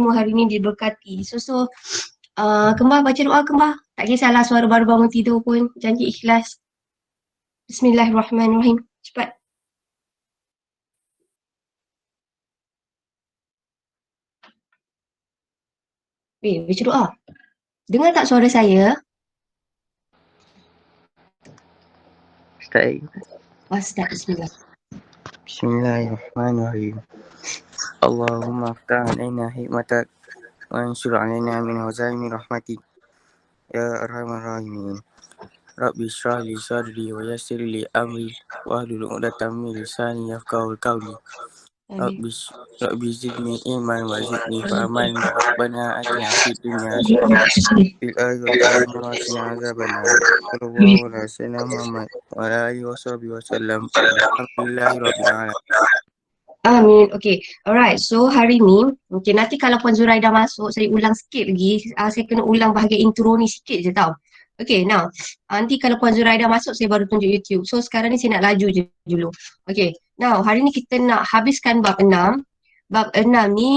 semua hari ni diberkati. Kembar baca doa Kembar. Tak kisahlah suara baru bangun tidur pun. Janji ikhlas. Bismillahirrahmanirrahim. Cepat. Baca doa. Dengar tak suara saya? Start. Start. Bismillah. Bismillahirrahmanirrahim. Allahumma aftah alaina hikmatak wa ansur alaina min huzaimi rahmatik ya arhamar rahimin. Rabbi shrah li sadri wa yassir li amri wahlul 'uqdatam min lisani yafqahu qawli. Rabbi zidni ilman wa zidni fahman. Rabbana atina fid dunya hasanah fil akhirati hasanah wa qina adzabannar. Sallallahu alaihi wasallam Muhammad wa ala alihi wasallam. Alhamdulillahi rabbil alamin. Amin. Okay. Alright. So hari ni, okay, nanti kalau Puan Zuraida masuk, saya ulang sikit lagi. Saya kena ulang bahagian intro ni sikit je tau. Okay, now. Nanti kalau Puan Zuraida masuk, saya baru tunjuk YouTube. So sekarang ni saya nak laju je dulu. Okay. Now, hari ni kita nak habiskan bab 6. Bab 6 ni,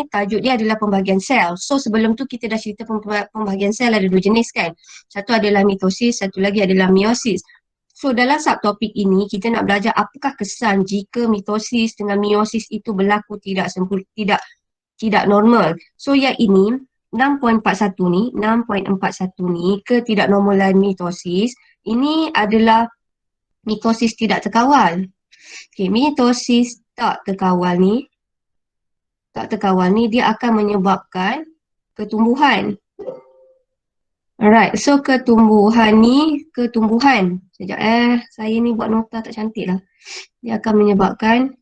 tajuk dia adalah pembahagian sel. So sebelum tu kita dah cerita pembahagian sel ada dua jenis kan. Satu adalah mitosis, satu lagi adalah meiosis. So dalam subtopik ini kita nak belajar apakah kesan jika mitosis dengan meiosis itu berlaku tidak normal. So yang ini 6.41 ni ketidaknormalan mitosis ini adalah mitosis tidak terkawal. Okay, mitosis tak terkawal ni dia akan menyebabkan ketumbuhan. Alright, so ketumbuhan. Sekejap saya ni buat nota tak cantik lah. Dia akan menyebabkan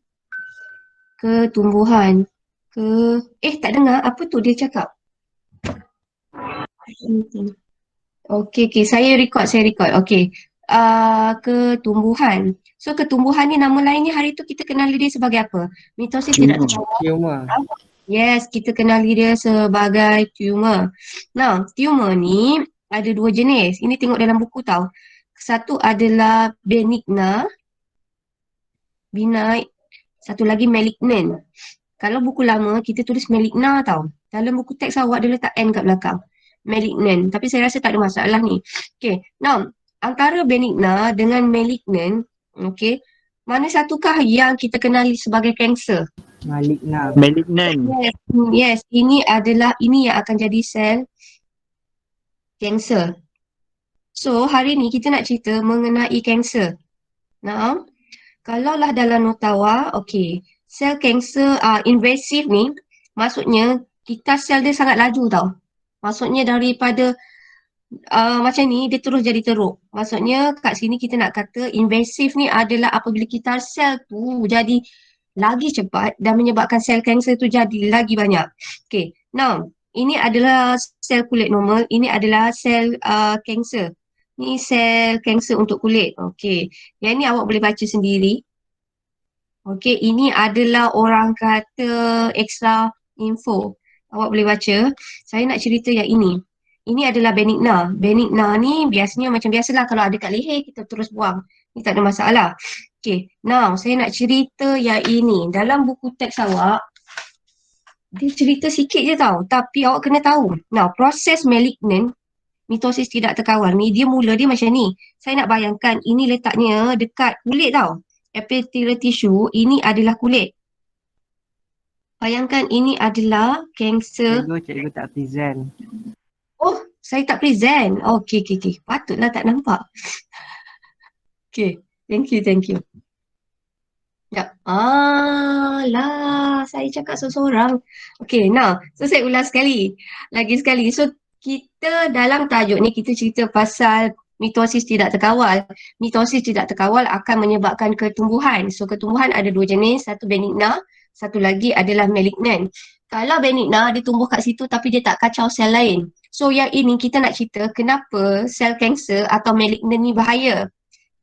ketumbuhan. Tak dengar, apa tu dia cakap? Okay, saya record. Okay. Ketumbuhan. So ketumbuhan ni nama lainnya hari tu kita kenali dia sebagai apa? Mitosis tidak terkawal. Yes, kita kenali dia sebagai tumor. Nah, tumor ni ada dua jenis. Ini tengok dalam buku tau. Satu adalah benign, satu lagi malignant. Kalau buku lama kita tulis maligna tau. Dalam buku teks awak dia letak N kat belakang. Malignant. Tapi saya rasa tak ada masalah ni. Okay, now antara benign dengan malignant, okay, mana satukah yang kita kenali sebagai kanser? Malignant. Yes, ini yang akan jadi sel kanser. So hari ni kita nak cerita mengenai kanser. Nah, kalaulah dalam notawa, okay, sel kanser invasif ni maksudnya kita sel dia sangat laju tau. Maksudnya daripada macam ni dia terus jadi teruk. Maksudnya kat sini kita nak kata invasif ni adalah apabila kita sel tu jadi lagi cepat dan menyebabkan sel kanser tu jadi lagi banyak. Okay, now ini adalah sel kulit normal, ini adalah sel kanser. Ni sel kanser untuk kulit. Okay, yang ni awak boleh baca sendiri. Okay, ini adalah orang kata extra info. Awak boleh baca. Saya nak cerita yang ini. Ini adalah benigna. Benigna ni biasanya macam biasalah kalau ada kat leher kita terus buang. Ni tak ada masalah. Okay, now saya nak cerita yang ini. Dalam buku teks awak, dia cerita sikit je tau. Tapi awak kena tahu. Now, proses malignant, mitosis tidak terkawal ni, dia macam ni. Saya nak bayangkan ini letaknya dekat kulit tau. Epithelial tissue, ini adalah kulit. Bayangkan ini adalah kanser. Cikgu tak present. Oh, saya tak present. Okay. Patutlah tak nampak. Okay, thank you. Sekejap. Saya cakap seorang. Okay, now. So, saya ulang lagi sekali. So, kita dalam tajuk ni, kita cerita pasal mitosis tidak terkawal. Mitosis tidak terkawal akan menyebabkan ketumbuhan. So, ketumbuhan ada dua jenis. Satu benigna, satu lagi adalah malignant. Kalau benigna, dia tumbuh kat situ tapi dia tak kacau sel lain. So, yang ini kita nak cerita kenapa sel kanser atau malignant ni bahaya.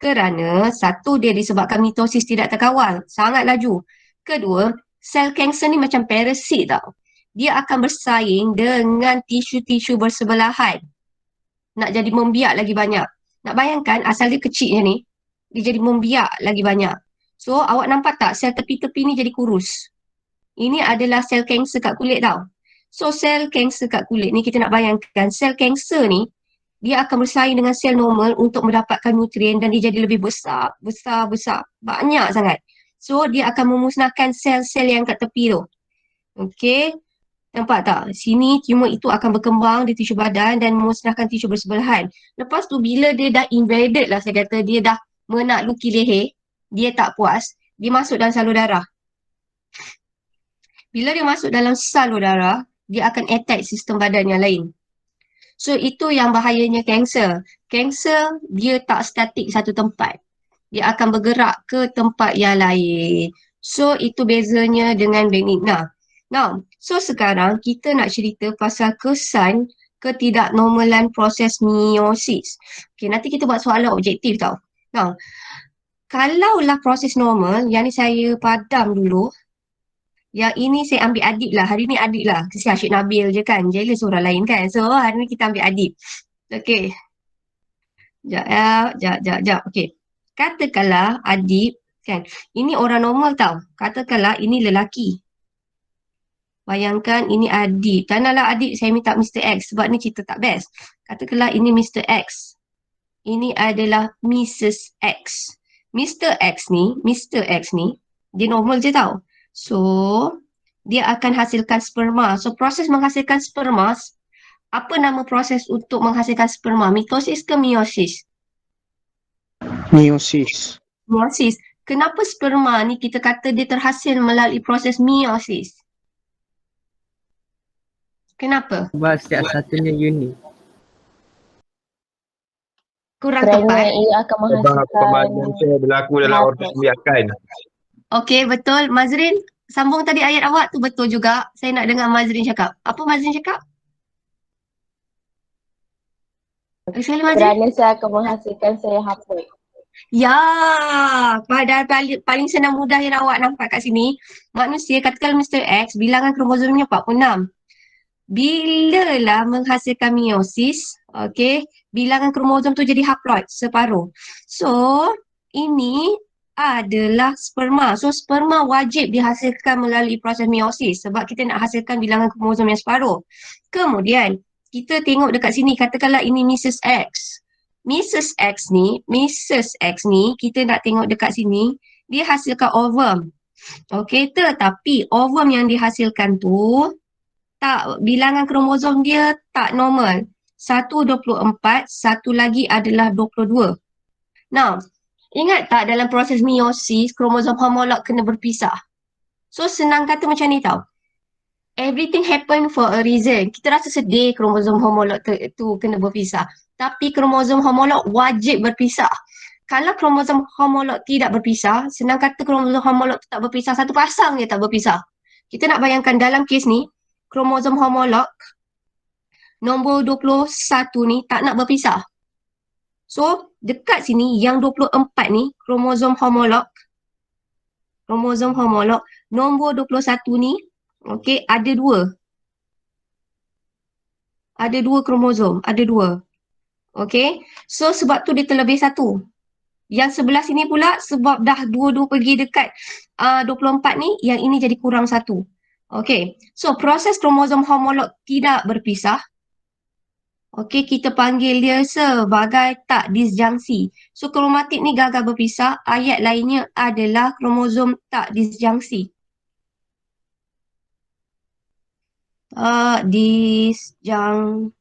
Kerana satu, dia disebabkan mitosis tidak terkawal, sangat laju. Kedua, sel kanser ni macam parasit tau. Dia akan bersaing dengan tisu-tisu bersebelahan. Nak jadi membiak lagi banyak. Nak bayangkan asal dia kecil je ni, dia jadi membiak lagi banyak. So, awak nampak tak sel tepi-tepi ni jadi kurus? Ini adalah sel kanser kat kulit tau. So sel kanser kat kulit ni, kita nak bayangkan sel kanser ni dia akan bersaing dengan sel normal untuk mendapatkan nutrien dan dia jadi lebih besar, banyak sangat. So dia akan memusnahkan sel-sel yang kat tepi tu. Okey, nampak tak? Sini tumor itu akan berkembang di tisu badan dan memusnahkan tisu bersebelahan. Lepas tu bila dia dah invaded lah, saya kata dia dah menakluki leher, dia tak puas, dia masuk dalam salur darah. Bila dia masuk dalam salur darah, dia akan attack sistem badan yang lain. So itu yang bahayanya kanser. Kanser dia tak statik satu tempat. Dia akan bergerak ke tempat yang lain. So itu bezanya dengan benigna. Now, so sekarang kita nak cerita pasal kesan ketidaknormalan proses meiosis. Okay, nanti kita buat soalan objektif tau. Now, kalaulah proses normal, yang ni saya padam dulu. Yang ini saya ambil adik lah. Hari ni adik lah. Kesian Asyik Nabil je kan. Jealous orang lain kan. So hari ni kita ambil adik. Okay. Sekejap. Okay. Katakanlah adik kan. Ini orang normal tau. Katakanlah ini lelaki. Bayangkan ini adik. Tanahlah adik saya minta Mr. X. Sebab ni cerita tak best. Katakanlah ini Mr. X. Ini adalah Mrs. X. Mr. X ni. Dia normal je tau. So, dia akan hasilkan sperma. So, proses menghasilkan sperma, apa nama proses untuk menghasilkan sperma? Mitosis ke meiosis? Meiosis. Meiosis. Kenapa sperma ni kita kata dia terhasil melalui proses meiosis? Kenapa? Sebab setiap satunya unik. Kurang Kerana tepat. ia akan Sebab menghasilkan pembahagian sel berlaku dalam Kenapa? organ pembiakan. Okey, betul. Mazrin, sambung tadi ayat awak tu betul juga. Saya nak dengar Mazrin cakap. Apa Mazrin cakap? Sekali Mazrin. kerana saya akan menghasilkan sel haploid. Ya, padahal paling senang mudah yang awak nampak kat sini. Manusia, katakan Mr. X, bilangan kromosomnya 46. Bila lah menghasilkan meiosis, okey, bilangan kromosom tu jadi haploid, separuh. So, ini adalah sperma. So, sperma wajib dihasilkan melalui proses meiosis sebab kita nak hasilkan bilangan kromosom yang separuh. Kemudian, kita tengok dekat sini, katakanlah ini Mrs. X. Mrs. X ni, kita nak tengok dekat sini, dia hasilkan ovum. Okey, tetapi ovum yang dihasilkan tu, tak, bilangan kromosom dia tak normal. Satu 24, satu lagi adalah 22. Now, ingat tak dalam proses meiosis, kromosom homolog kena berpisah? So, senang kata macam ni tau. Everything happen for a reason. Kita rasa sedih kromosom homolog tu kena berpisah. Tapi kromosom homolog wajib berpisah. Kalau kromosom homolog tidak berpisah, senang kata kromosom homolog tu tak berpisah, satu pasang je tak berpisah. Kita nak bayangkan dalam kes ni, kromosom homolog nombor 21 ni tak nak berpisah. So, dekat sini yang 24 ni, kromosom homolog nombor 21 ni, okey, ada dua. Ada dua kromosom, ada dua. Okey, so sebab tu dia terlebih satu. Yang sebelah sini pula sebab dah dua-dua pergi dekat 24 ni, yang ini jadi kurang satu. Okey, so proses kromosom homolog tidak berpisah. Okey, kita panggil dia sebagai tak disjungsi. So kromatik ni gagal berpisah, ayat lainnya adalah kromosom tak disjungsi. Disjungsi.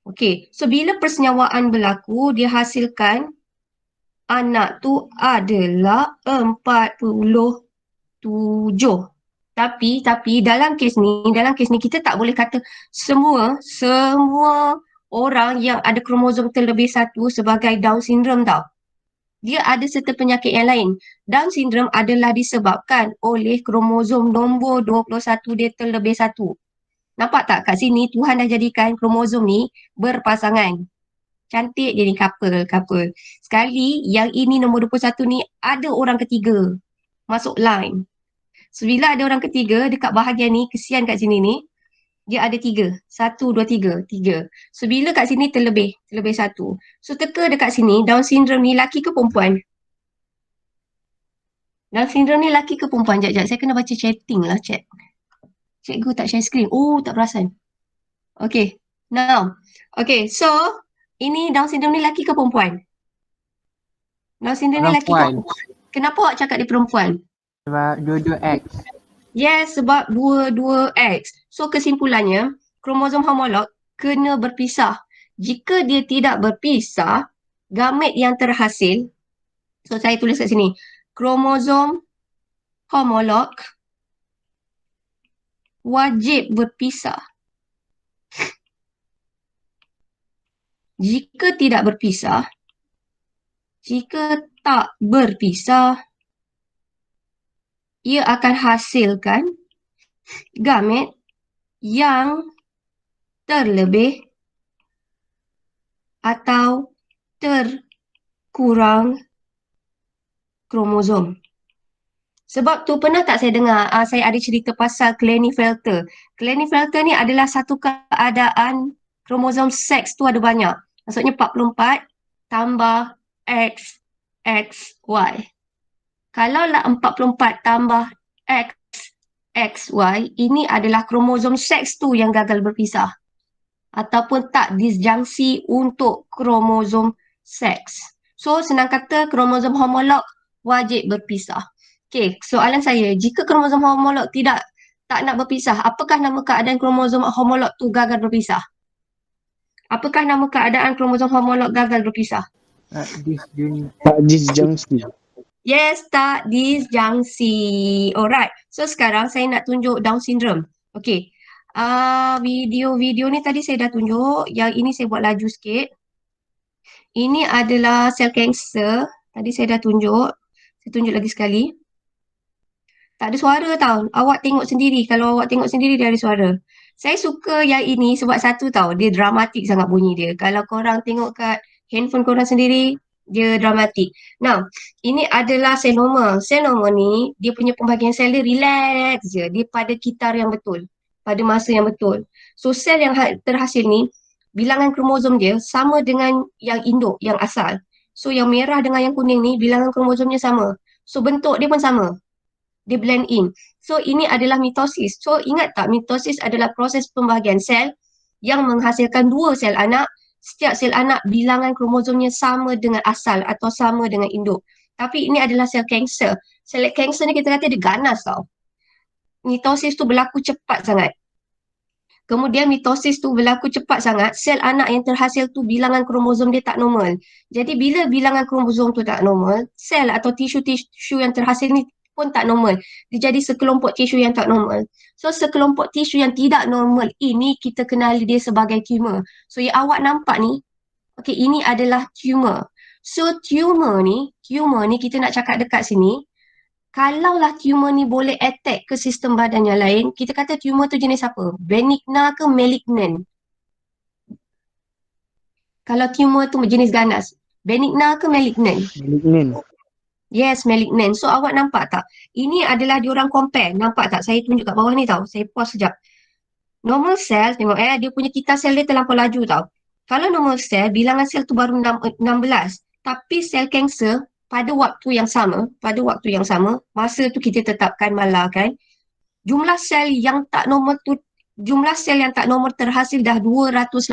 Okey, so bila persenyawaan berlaku, dia hasilkan anak tu adalah 47. Tapi dalam kes ni kita tak boleh kata semua orang yang ada kromosom terlebih satu sebagai Down syndrome tau. Dia ada serta penyakit yang lain. Down syndrome adalah disebabkan oleh kromosom nombor 21 dia terlebih satu. Nampak tak kat sini Tuhan dah jadikan kromosom ni berpasangan. Cantik je ni couple. Sekali yang ini nombor 21 ni ada orang ketiga masuk line. So bila ada orang ketiga dekat bahagian ni, kesian kat sini ni, dia ada 3. 1, 2, 3. 3. So bila kat sini terlebih satu. So teka dekat sini, Down syndrome ni laki ke perempuan? Down syndrome ni laki ke perempuan? Sekejap, saya kena baca chatting lah chat. Cikgu tak share screen. Oh, tak perasan. Okay. Now. Okay, so ini Down syndrome ni lelaki ke perempuan? Down syndrome ni lelaki ke Perempuan. perempuan? Kenapa awak cakap dia perempuan? Sebab dua-dua X. Yes, sebab dua-dua X. So kesimpulannya, kromosom homolog kena berpisah. Jika dia tidak berpisah, gamet yang terhasil, so saya tulis kat sini, kromosom homolog wajib berpisah. Jika tak berpisah, ia akan hasilkan gamet yang terlebih atau terkurang kromosom. Sebab tu pernah tak saya dengar, saya ada cerita pasal Klinefelter. Klinefelter ni adalah satu keadaan kromosom seks tu ada banyak. Maksudnya 44 tambah X, X, Y. Kalaulah 44 tambah X, X, Y, ini adalah kromosom seks tu yang gagal berpisah. Ataupun tak disjungsi untuk kromosom seks. So, senang kata kromosom homolog wajib berpisah. Okey, soalan saya, jika kromosom homolog tak nak berpisah, apakah nama keadaan kromosom homolog tu gagal berpisah? Apakah nama keadaan kromosom homolog gagal berpisah? Tak disjungsi. Yes, tak disjungsi. Alright. So sekarang saya nak tunjuk Down syndrome. Okey. Video ni tadi saya dah tunjuk. Yang ini saya buat laju sikit. Ini adalah sel kanser. Tadi saya dah tunjuk. Saya tunjuk lagi sekali. Tak ada suara tau. Awak tengok sendiri. Kalau awak tengok sendiri dia ada suara. Saya suka yang ini sebab satu tau. Dia dramatik sangat bunyi dia. Kalau korang tengok kat handphone korang sendiri, dia dramatik. Now, ini adalah sel normal. Sel normal ni, dia punya pembahagian sel dia relax je. Dia pada kitar yang betul. Pada masa yang betul. So, sel yang terhasil ni, bilangan kromosom dia sama dengan yang induk, yang asal. So, yang merah dengan yang kuning ni, bilangan kromosomnya sama. So, bentuk dia pun sama. Dia blend in. So, ini adalah mitosis. So, ingat tak, mitosis adalah proses pembahagian sel yang menghasilkan dua sel anak. Setiap sel anak bilangan kromosomnya sama dengan asal atau sama dengan induk. Tapi ini adalah sel kanser. Sel kanser ni kita kata dia ganas tau. Mitosis tu berlaku cepat sangat. Kemudian mitosis tu berlaku cepat sangat, sel anak yang terhasil tu bilangan kromosom dia tak normal. Jadi bila bilangan kromosom tu tak normal, sel atau tisu-tisu yang terhasil ni pun tak normal. Dia jadi sekelompok tisu yang tak normal. So sekelompok tisu yang tidak normal ini kita kenali dia sebagai tumor. So yang awak nampak ni, okay, ini adalah tumor. So tumor ni kita nak cakap dekat sini, kalaulah tumor ni boleh attack ke sistem badan yang lain, kita kata tumor tu jenis apa? Benigna ke malignant? Kalau tumor tu jenis ganas, benigna ke malignant? Malignant. Yes, malignant. So awak nampak tak? Ini adalah diorang compare. Nampak tak? Saya tunjuk kat bawah ni tau. Saya pause sekejap. Normal cell, tengok dia punya kitar sel dia terlampau laju tau. Kalau normal cell, bilangan sel tu baru 16. Tapi sel kanser, pada waktu yang sama, masa tu kita tetapkan malar kan, jumlah sel yang tak normal terhasil dah 280.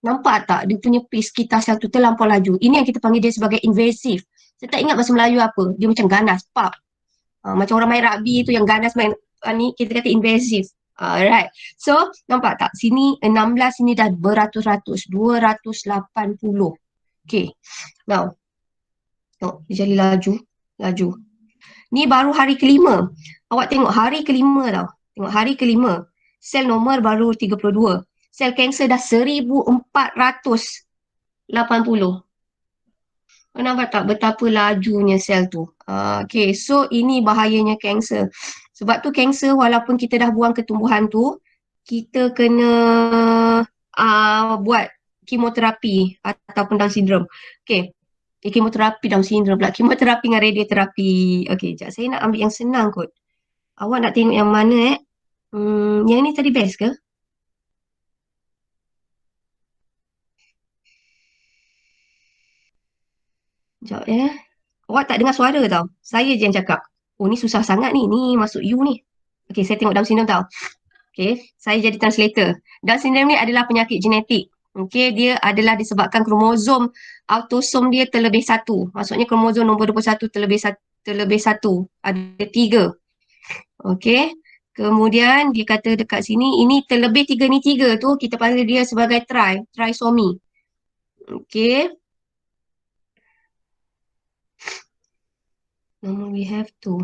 Nampak tak? Dia punya pace kitar sel tu terlampau laju. Ini yang kita panggil dia sebagai invasive. Saya tak ingat bahasa Melayu apa. Dia macam ganas, pap. Macam orang main rugby tu yang ganas main, ni kita kata invasive. Alright. So, nampak tak? Sini 16, sini dah beratus-ratus. 280. Okay. Now, dia jadi laju. Ni baru hari kelima. Awak tengok hari kelima tau. Tengok hari kelima. Sel normal baru 32. Sel kanser dah 1480. Nampak tak betapa lajunya sel tu? Okay, so ini bahayanya kanser. Sebab tu kanser walaupun kita dah buang ketumbuhan tu, kita kena buat kemoterapi ataupun Down syndrome. Okay, kemoterapi Down syndrome pula. Kemoterapi dengan radioterapi. Okay, sekejap. Saya nak ambil yang senang kot. Awak nak tengok yang mana yang ni tadi best ke? Sekejap Awak tak dengar suara tau. Saya je yang cakap. Oh ni susah sangat ni. Ni masuk you ni. Okay, saya tengok Down syndrome tau. Okay, saya jadi translator. Down syndrome ni adalah penyakit genetik. Okay, dia adalah disebabkan kromosom autosom dia terlebih satu. Maksudnya kromosom nombor 21 terlebih satu. Ada 3. Okay. Kemudian dia kata dekat sini, ini terlebih 3 ni 3 tu, kita panggil dia sebagai trisomy. Okay. Normal we have to.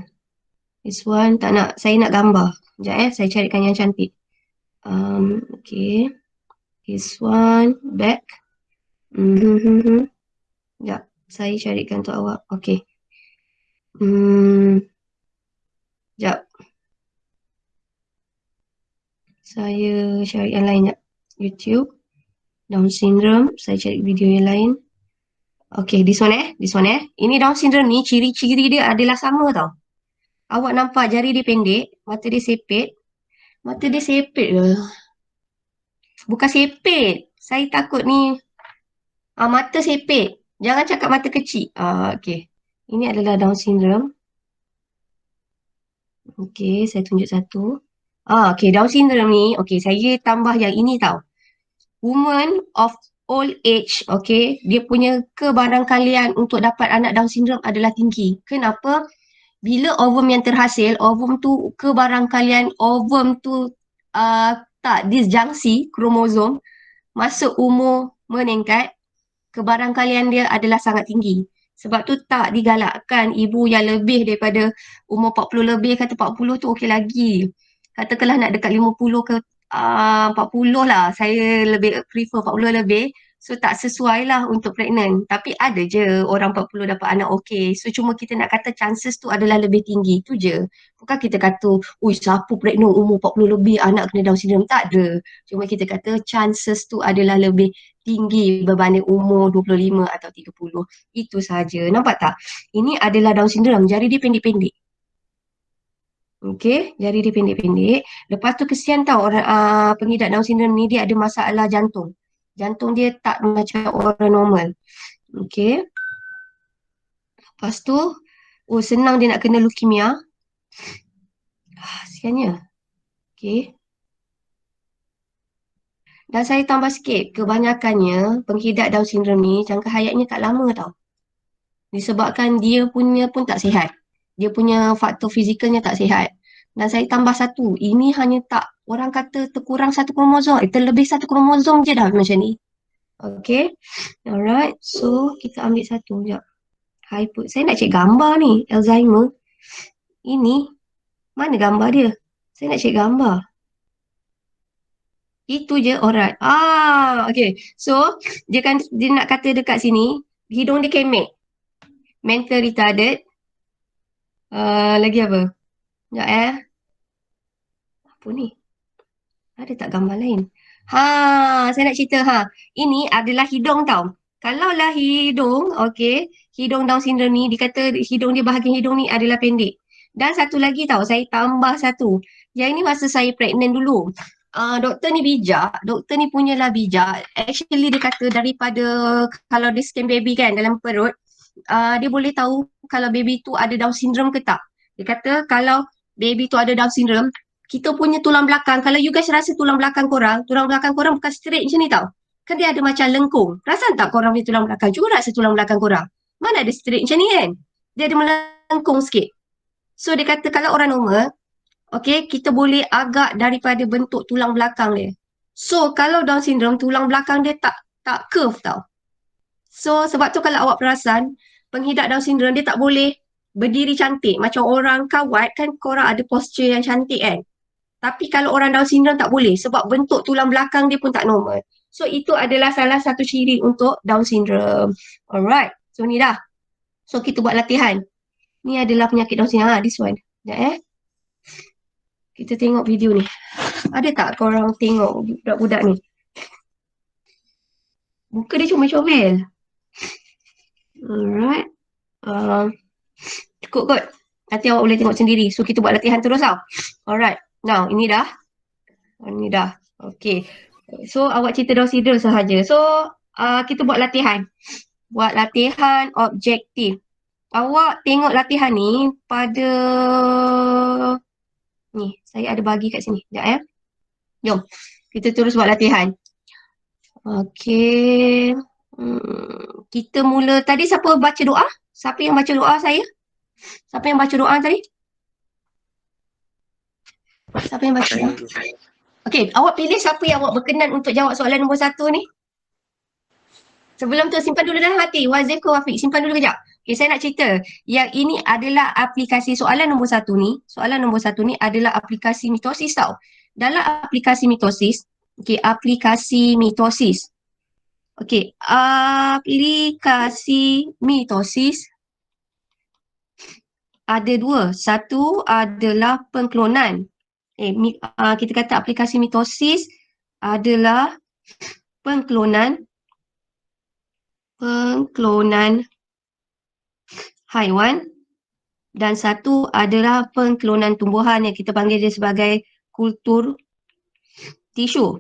This one tak nak, saya nak gambar. Sekejap saya carikan yang cantik. Okay. This one, back. Sekejap, saya carikan untuk awak. Okay. Sekejap. Saya cari yang lain sekejap. YouTube. Down syndrome. Saya cari video yang lain. Okay, this one Ini Down syndrome ni, ciri-ciri dia adalah sama tau. Awak nampak jari dia pendek, mata dia sepit. Mata dia sepit ke? Bukan sepit. Saya takut ni mata sepit. Jangan cakap mata kecil. Okay. Ini adalah Down syndrome. Okay, saya tunjuk satu. Okay, Down syndrome ni, okay, saya tambah yang ini tau. Woman of old age, okay, dia punya kebarangkalian untuk dapat anak Down syndrome adalah tinggi. Kenapa? Bila ovum yang terhasil, ovum tu kebarangkalian ovum tu tak disjungsi kromosom, masuk umur meningkat, kebarangkalian dia adalah sangat tinggi. Sebab tu tak digalakkan ibu yang lebih daripada umur 40 lebih, kata 40 tu okey lagi. Katakanlah nak dekat 50 ke 40 lah, saya lebih prefer 40 lebih. So tak sesuai lah untuk pregnant. Tapi ada je orang 40 dapat anak okey. So cuma kita nak kata chances tu adalah lebih tinggi. Tu je. Bukan kita kata, siapa pregnant umur 40 lebih anak kena Down syndrome. Tak ada. Cuma kita kata chances tu adalah lebih tinggi berbanding umur 25 atau 30. Itu saja. Nampak tak? Ini adalah Down syndrome. Jari dia pendek-pendek. Okey, jari dia pendek-pendek. Lepas tu kesian tau orang pengidap Down syndrome ni, dia ada masalah jantung. Jantung dia tak macam orang normal. Okey. Lepas tu, senang dia nak kena leukemia. Kesiannya. Okey. Dan saya tambah sikit, kebanyakannya pengidap Down syndrome ni jangka hayatnya tak lama tau. Disebabkan dia punya pun tak sihat. Dia punya faktor fizikalnya tak sihat. Dan saya tambah satu, ini hanya tak, orang kata terkurang satu kromosom, terlebih satu kromosom je dah macam ni. Okay. Alright. So, kita ambil satu. Sekejap. Saya nak cek gambar ni. Alzheimer. Ini. Mana gambar dia? Saya nak cek gambar. Itu je. Alright. Okay. So, dia nak kata dekat sini, hidung dia kemek. Mental retarded. Lagi apa? Sekejap Apa ni? Ada tak gambar lain? Saya nak cerita Ini adalah hidung tau. Kalaulah hidung, okey, hidung Down syndrome ni, dikata hidung dia, bahagian hidung ni adalah pendek. Dan satu lagi tau, saya tambah satu. Yang ini masa saya pregnant dulu. Doktor ni bijak, doktor ni punyalah bijak. Actually dia kata daripada kalau dia scan baby kan dalam perut, dia boleh tahu kalau baby tu ada Down syndrome ke tak. Dia kata kalau baby tu ada Down syndrome, kita punya tulang belakang, kalau you guys rasa tulang belakang korang bukan straight macam ni tau. Kan dia ada macam lengkung. Rasakan tak korang punya tulang belakang? Cuba rasa tulang belakang korang. Mana ada straight macam ni kan? Dia ada melengkung sikit. So dia kata kalau orang normal, okay, kita boleh agak daripada bentuk tulang belakang dia. So kalau Down syndrome, tulang belakang dia tak curve tau. So sebab tu kalau awak perasan, pengidap Down syndrome dia tak boleh berdiri cantik. Macam orang kawat kan korang ada posture yang cantik kan. Tapi kalau orang Down syndrome tak boleh sebab bentuk tulang belakang dia pun tak normal. So itu adalah salah satu ciri untuk Down syndrome. Alright. So ni dah. So kita buat latihan. Ni adalah penyakit Down syndrome. This one. Sekejap Kita tengok video ni. Ada tak korang tengok budak-budak ni? Muka dia comel-comel. Alright. Cukup kot. Nanti awak boleh tengok sendiri. So kita buat latihan terus tau. Alright. Now, ini dah. Ini dah. Okay. So, awak cerita Down syndrome sahaja. So, kita buat latihan. Buat latihan objektif. Awak tengok latihan ni pada Ni, saya ada bagi kat sini. Sekejap ya. Jom, kita terus buat latihan. Okey. Kita mula tadi siapa baca doa? Siapa yang baca doa saya? Siapa yang baca doa tadi? Siapa yang baca doa? Okey, awak pilih siapa yang awak berkenan untuk jawab soalan nombor 1 ni. Sebelum tu simpan dulu dalam hati. Wazif ke Wafiq? Simpan dulu kejap. Okay, saya nak cerita. Yang ini adalah aplikasi soalan nombor 1 ni. Soalan nombor 1 ni adalah aplikasi mitosis tau. Dalam aplikasi mitosis. Okay, aplikasi mitosis. Okay, aplikasi mitosis ada 2. Satu adalah pengklonan. Kita kata aplikasi mitosis adalah pengklonan haiwan dan satu adalah pengklonan tumbuhan yang kita panggil dia sebagai kultur tisu.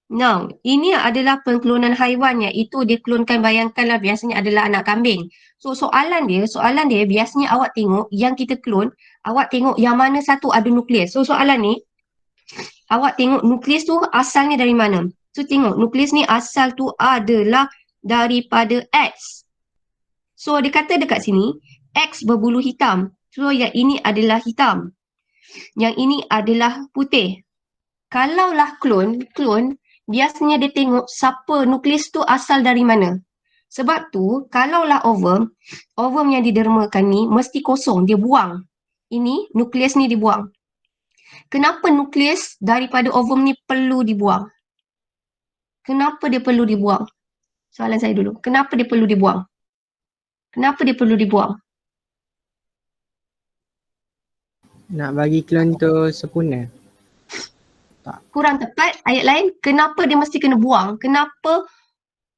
Now, ini adalah pengklonan haiwan iaitu diklonkan, bayangkanlah biasanya adalah anak kambing. So soalan dia biasanya awak tengok yang kita klon, awak tengok yang mana satu ada nukleus. So soalan ni awak tengok nukleus tu asalnya dari mana. So tengok nukleus ni asal tu adalah daripada X. So dia kata dekat sini X berbulu hitam. So yang ini adalah hitam. Yang ini adalah putih. Kalaulah klon biasanya dia tengok siapa nukleus tu asal dari mana. Sebab tu kalaulah ovum yang didermakan ni mesti kosong, dia buang. Ini nukleus ni dibuang. Kenapa nukleus daripada ovum ni perlu dibuang? Kenapa dia perlu dibuang? Soalan saya dulu. Kenapa dia perlu dibuang? Kenapa dia perlu dibuang? Nak bagi klon tu sempurna. Kurang tepat. Ayat lain, kenapa dia mesti kena buang? Kenapa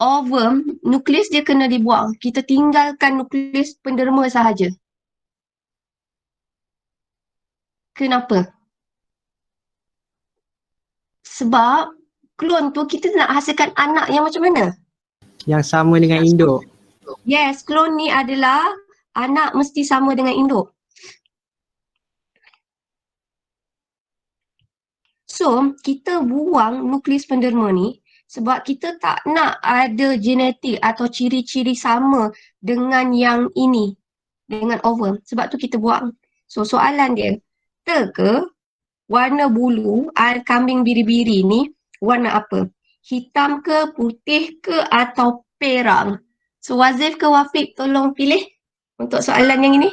ovum, nukleus dia kena dibuang? Kita tinggalkan nukleus penderma sahaja. Kenapa? Sebab klon tu kita nak hasilkan anak yang macam mana? Yang sama dengan induk. Yes, klon ni adalah anak mesti sama dengan induk. So, kita buang nukleus penderma ni sebab kita tak nak ada genetik atau ciri-ciri sama dengan yang ini, dengan ovum. Sebab tu kita buang. So, soalan dia, ke warna bulu air kambing biri-biri ni warna apa? Hitam ke, putih ke atau perang? So, Wazif ke Wafiq tolong pilih untuk soalan yang ini.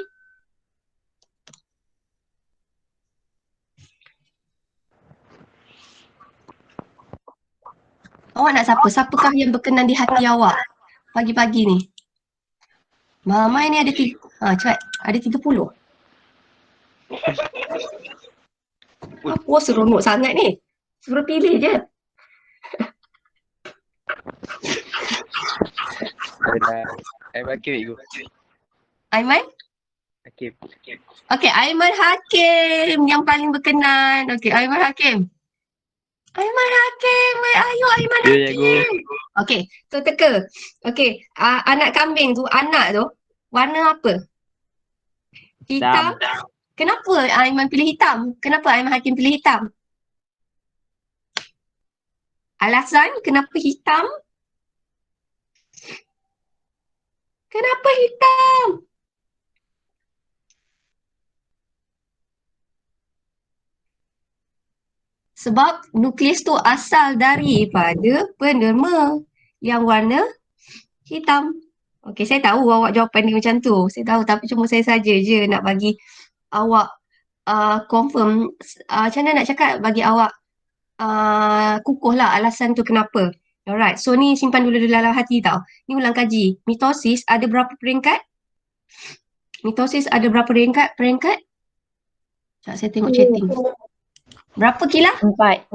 Awak nak siapa? Siapakah yang berkenan di hati awak pagi-pagi ni? Mama ni ada cepat. Ada 30. Apa seronok sangat ni? Suruh pilih je. Aiman? Hakim. Okey, Aiman Hakim yang paling berkenan. Okey, Aiman Hakim. Aiman Hakim, ayo Aiman Hakim. Okey, so teka. Okey, anak kambing tu, anak tu warna apa? Hitam. Kenapa Aiman pilih hitam? Kenapa Aiman Hakim pilih hitam? Alasan kenapa hitam? Kenapa hitam? Sebab nukleus tu asal daripada penderma yang warna hitam. Okey, saya tahu awak jawapan dia macam tu. Saya tahu tapi cuma saya saja je nak bagi awak confirm. Macam mana nak cakap, bagi awak kukuh lah alasan tu kenapa. Alright, so ni simpan dulu dalam hati tau. Ni ulang kaji. Mitosis ada berapa peringkat? Mitosis ada berapa peringkat? Sekejap saya tengok chatting. Berapa Kila? 4.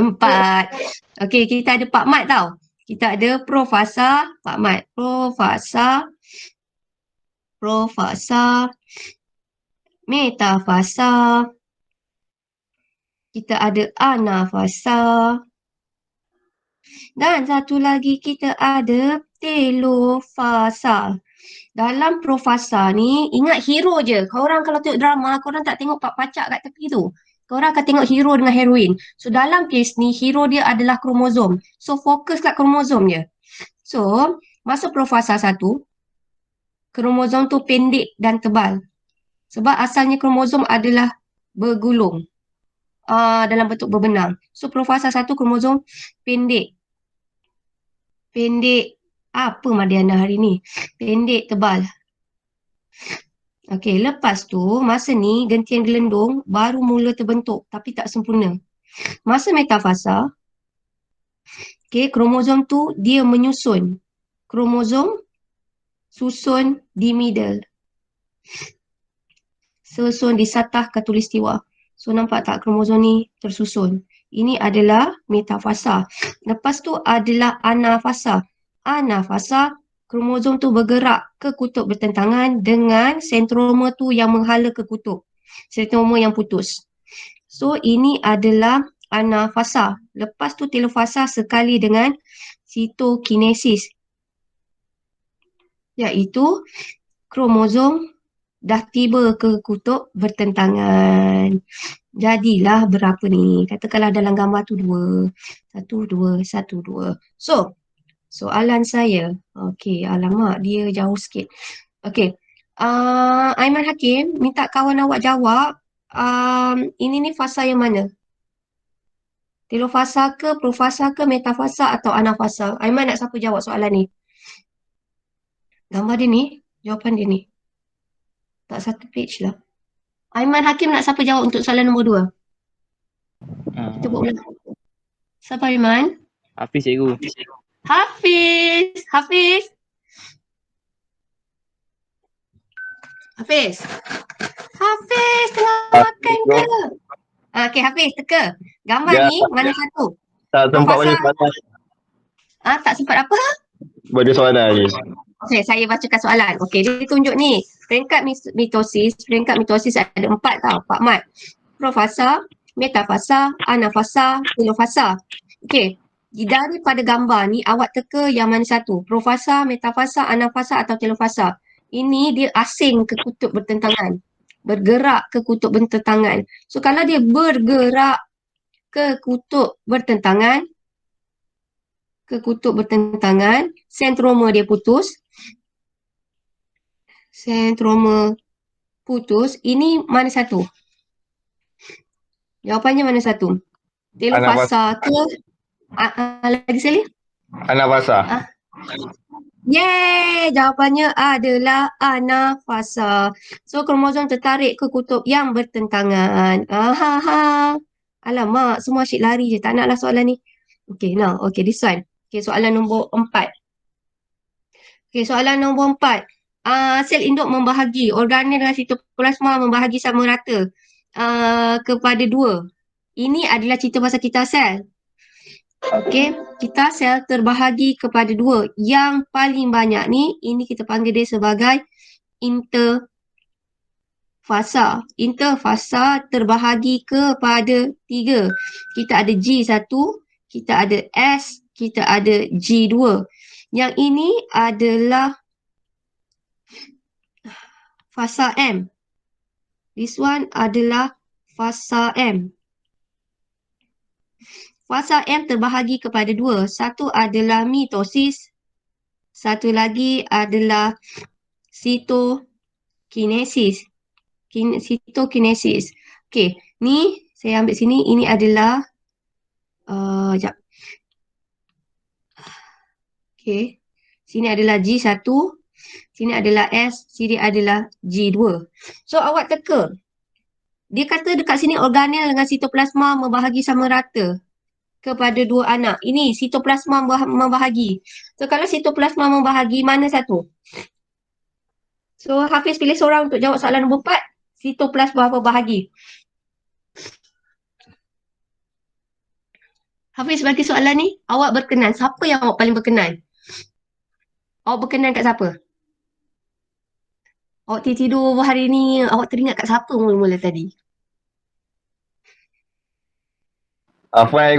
4. Okey, kita ada Pak Mat tau. Kita ada Profasa, Pak Mat. Profasa, Metafasa. Kita ada Anafasa. Dan satu lagi kita ada Telofasa. Dalam Profasa ni, ingat hero je. Korang kalau tengok drama, korang tak tengok Pak Pacak kat tepi tu. Korang akan tengok hero dengan heroin. So dalam kes ni, hero dia adalah kromosom. So fokus kat kromosom je. So, masa profasa 1, kromosom tu pendek dan tebal. Sebab asalnya kromosom adalah bergulung dalam bentuk berbenang. So profasa 1 kromosom pendek. Pendek. Apa Madiana hari ni? Pendek, tebal. Okey, lepas tu masa ni gentian gelendung baru mula terbentuk tapi tak sempurna. Masa metafasa, kromosom tu dia menyusun. Kromosom susun di middle. Susun di satah khatulistiwa. So nampak tak kromosom ni tersusun. Ini adalah metafasa. Lepas tu adalah anafasa. Anafasa, kromosom tu bergerak ke kutub bertentangan dengan sentroma tu yang menghala ke kutub. Sentroma yang putus. So ini adalah anafasa. Lepas tu telofasa sekali dengan sitokinesis. Iaitu kromosom dah tiba ke kutub bertentangan. Jadilah berapa ni? Katakanlah dalam gambar tu 2. 1, 2, 1, 2. So, soalan saya. Okey, alamak dia jauh sikit. Okey. Aiman Hakim minta kawan awak jawab. Ini ni fasa yang mana? Telofasa ke, profasa ke, metafasa atau anafasa? Aiman nak siapa jawab soalan ni? Gambar dia ni, jawapan dia ni. Tak satu page lah. Aiman Hakim nak siapa jawab untuk soalan nombor 2? Kita buat ulang. Siapa Aiman? Hafiz cikgu. Hafiz! Hafiz! Hafiz! Hafiz tengah makan ke? Okey Hafiz, teka. Gambar Ya. ni mana satu? Tak sempat Profesor. baca soalan. Tak sempat apa? Baca soalan ni. Okey, saya bacakan soalan. Okey, dia tunjuk ni. Peringkat mitosis ada 4 tau, Pak Mat. Profasa, metafasa, anafasa, telofasa. Okey, daripada gambar ni awak teka yang mana satu? Profasa, metafasa, anafasa atau telofasa. Ini dia asing ke kutub bertentangan. Bergerak ke kutub bertentangan. So kalau dia bergerak ke kutub bertentangan, sentroma dia putus. Sentroma putus, ini mana satu? Jawapannya mana satu? Telofasa ke? Lagi sekali? Anafasa. Yeay! Jawapannya adalah anafasa. So, kromosom tertarik ke kutub yang bertentangan. Alamak, semua asyik lari je. Tak naklah soalan ni. Okay, now. Okay, this one. Okay, soalan nombor 4. Okay, soalan nombor 4. Sel induk membahagi. Organel dengan sitoplasma membahagi sama rata kepada 2. Ini adalah cerita pasal kita sel. Okey, kita sel terbahagi kepada 2. Yang paling banyak ni, ini kita panggil dia sebagai interfasa. Interfasa terbahagi kepada 3. Kita ada G1, kita ada S, kita ada G2. Yang ini adalah fasa M. This one adalah fasa M. Fasa M terbahagi kepada 2. Satu adalah mitosis. Satu lagi adalah sitokinesis. Sitokinesis. Okey, ni saya ambil sini. Ini adalah sekejap. Okey. Sini adalah G1. Sini adalah S. Sini adalah G2. So, awak teka. Dia kata dekat sini organel dengan sitoplasma membahagi sama rata kepada 2 anak. Ini sitoplasma membahagi. So, kalau sitoplasma membahagi, mana satu? So, Hafiz pilih seorang untuk jawab soalan nombor 4. Sitoplasma membahagi. Hafiz bagi soalan ni, awak berkenan. Siapa yang awak paling berkenan? Awak berkenan kat siapa? Awak tidur hari ni, awak teringat kat siapa mula-mula tadi? Afwan,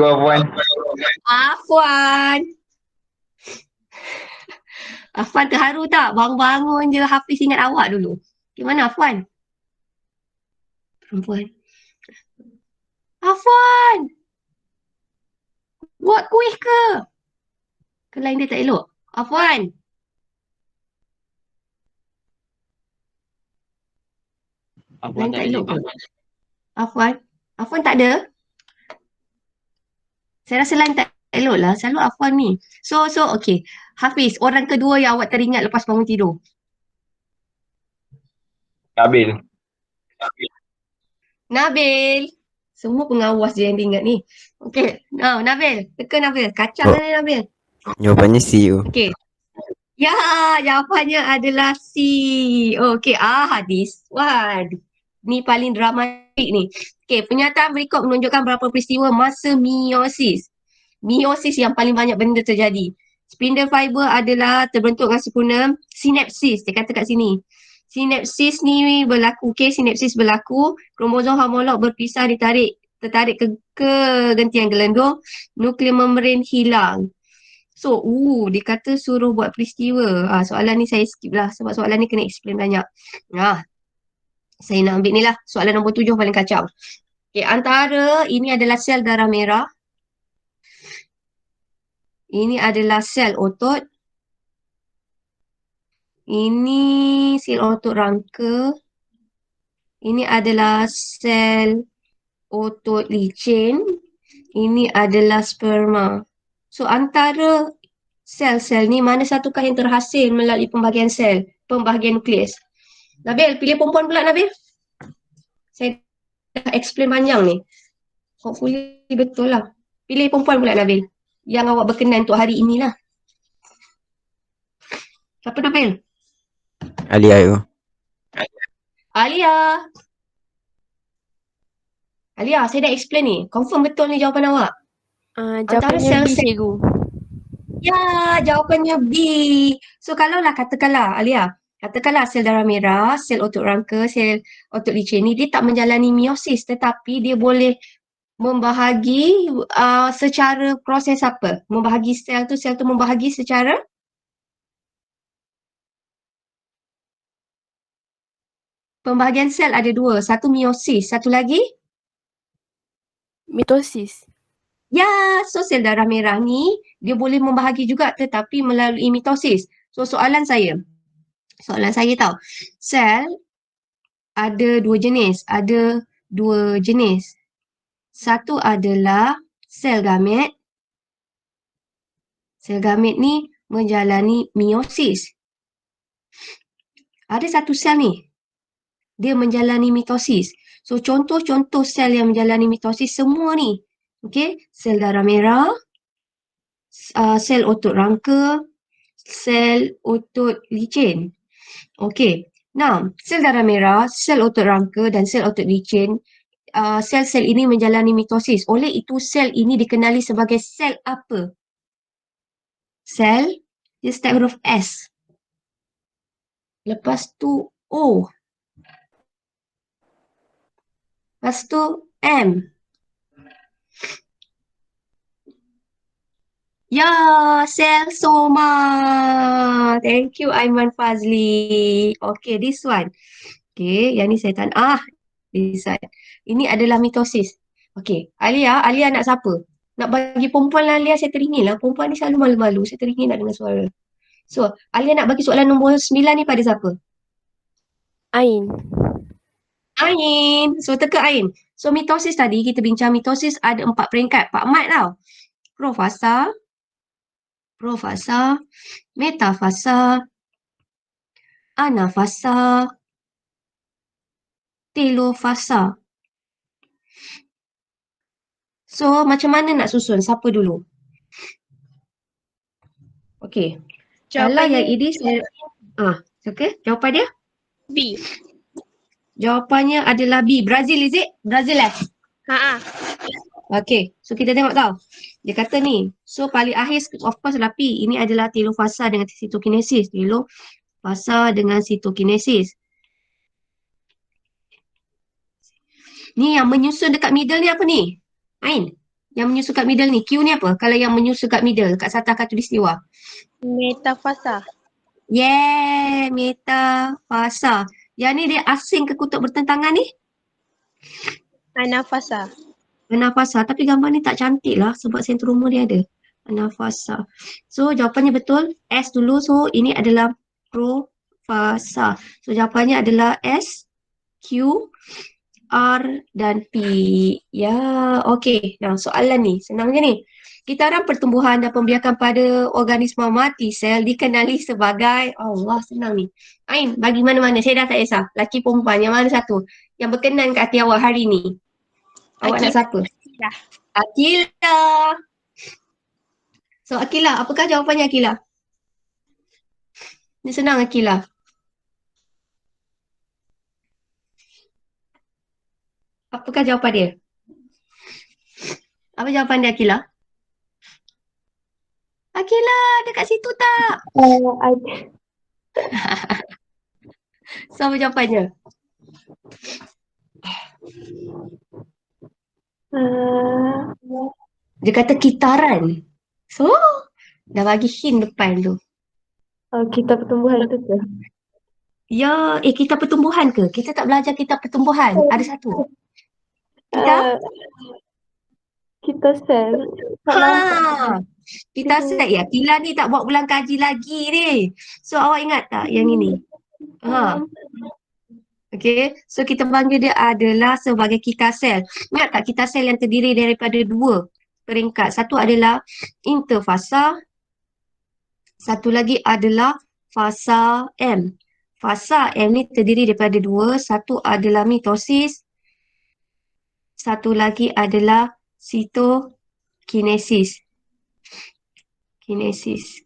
Afwan. Afwan terharu tak? Bangun-bangun je Hafiz ingat awak dulu. Di mana Afwan? Perempuan. Afwan! Buat kuih ke? Ke line dia tak elok? Afwan! Line tak elok ke? Afwan? Afwan tak ada? Saya rasa line tak elok lah. Selalu Afwan ni. So okay. Hafiz, orang kedua yang awak teringat lepas bangun tidur. Nabil. Nabil. Semua pengawas je yang diingat ni. Okay. Now, Nabil. Teka Nabil. Kacang Oh. ni Nabil. Jawapannya CEO. Okay. Ya, jawapannya adalah C. Okay. This one. Ni paling dramatik ni. Okay. Pernyataan berikut menunjukkan berapa peristiwa masa meiosis. Meiosis yang paling banyak benda terjadi. Spindle fiber adalah terbentuk dengan sempurna. Sinapsis, dia kata kat sini. Sinapsis ni berlaku, sinapsis berlaku. Kromosom homolog berpisah tertarik ke gentian gelendung. Nukleus membran hilang. So, dia kata suruh buat peristiwa. Soalan ni saya skip lah sebab soalan ni kena explain banyak. Saya nak ambil ni lah. Soalan nombor 7 paling kacau. Okay, antara ini adalah sel darah merah. Ini adalah sel otot. Ini sel otot rangka. Ini adalah sel otot licin. Ini adalah sperma. So antara sel-sel ni mana satukah yang terhasil melalui pembahagian sel, pembahagian nukleus? Nabil, pilih perempuan pula Nabil. Saya dah explain panjang ni. Hopefully betul lah. Pilih perempuan pula Nabil. Yang awak berkenan untuk hari inilah. Siapa Nabil? Alia tu. Alia. Alia, saya dah explain ni. Confirm betul ni jawapan awak. Antara Jawapannya B, sel-sel. cikgu. Ya, jawapannya B. So kalaulah katakanlah Alia, katakanlah sel darah merah, sel otot rangka, sel otot licin ni dia tak menjalani meiosis tetapi dia boleh membahagi secara proses apa? Membahagi sel tu membahagi secara pembahagian sel ada dua. Satu meiosis, satu lagi? Mitosis. Ya, so sel darah merah ni dia boleh membahagi juga tetapi melalui mitosis. So soalan saya tahu, sel ada dua jenis. Satu adalah sel gamet. Sel gamet ni menjalani meiosis. Ada satu sel ni, dia menjalani mitosis. So contoh-contoh sel yang menjalani mitosis semua ni. Okay, sel darah merah, sel otot rangka, sel otot licin. Okay, now sel darah merah, sel otot rangka dan sel otot licin, sel-sel ini menjalani mitosis. Oleh itu sel ini dikenali sebagai sel apa? Sel, dia start huruf S. Lepas tu O. Lepas tu M. Ya, sel soma. Thank you Aiman Fazli. Okay, this one. Okay, yang ni saya tanya. This one. Ini adalah mitosis. Okay, Alia nak siapa? Nak bagi perempuan lah Alia, saya teringin lah. Perempuan ni selalu malu-malu, saya teringin nak dengar suara. So, Alia nak bagi soalan nombor 9 ni pada siapa? Ain. Ain. So, teka Ain. So, mitosis tadi, kita bincang mitosis ada 4 peringkat. Pak Mat tau. Profasa, metafasa, anafasa, telofasa. So, macam mana nak susun? Siapa dulu? Okey. Kalau yang ini saya... okay. Jawapan dia? B. Jawapannya adalah B. Brazil, is it? Brazil Okay. So, kita tengok tau. Dia kata ni. So, paling akhir of course adalah P. Ini adalah telofasa dengan sitokinesis. Telofasa dengan sitokinesis. Ni yang menyusun dekat middle ni apa ni? Ain? Yang menyusun kat middle ni. Q ni apa? Kalau yang menyusun kat middle, kat Sata Khatulistiwa. Metafasa. Yeah, metafasa. Yang ni dia asing ke kutub bertentangan ni? Anafasa. Anafasa, tapi gambar ni tak cantik lah sebab sentroma dia ada. Anafasa. So jawapannya betul. S dulu. So ini adalah profasa. So jawapannya adalah S, Q, R dan P. Ya, okey. Nah, soalan ni senang je ni. Kitaran pertumbuhan dan pembiakan pada organisma mati sel dikenali sebagai Allah, senang ni. Ain, bagi mana-mana. Saya dah tak kisah. Laki perempuan, yang mana satu? Yang berkenan kat hati awak hari ni. Awak nak siapa? Akilah. Akilah. So, Akilah, apakah jawapannya Akilah? Ni senang Akilah. Apakah jawapan dia? Apa jawapan dia Akilah? Akilah, dekat situ tak? So, apa jawapannya? Dia kata kitaran. So, dah bagi hint depan tu. Kita pertumbuhan tu ke? Ya, kita pertumbuhan ke? Kita tak belajar kita pertumbuhan. Ada satu. Kita? Kita sel. Ha. Kita set ya. Kila ni tak buat ulang kaji lagi ni. So, awak ingat tak yang ini? Ha. Okay. So, kita panggil dia adalah sebagai kita sel. Ingat tak kita sel yang terdiri daripada dua peringkat? Satu adalah interfasa. Satu lagi adalah fasa M. Fasa M ni terdiri daripada dua. Satu adalah mitosis. Satu lagi adalah sitokinesis. Kinesis.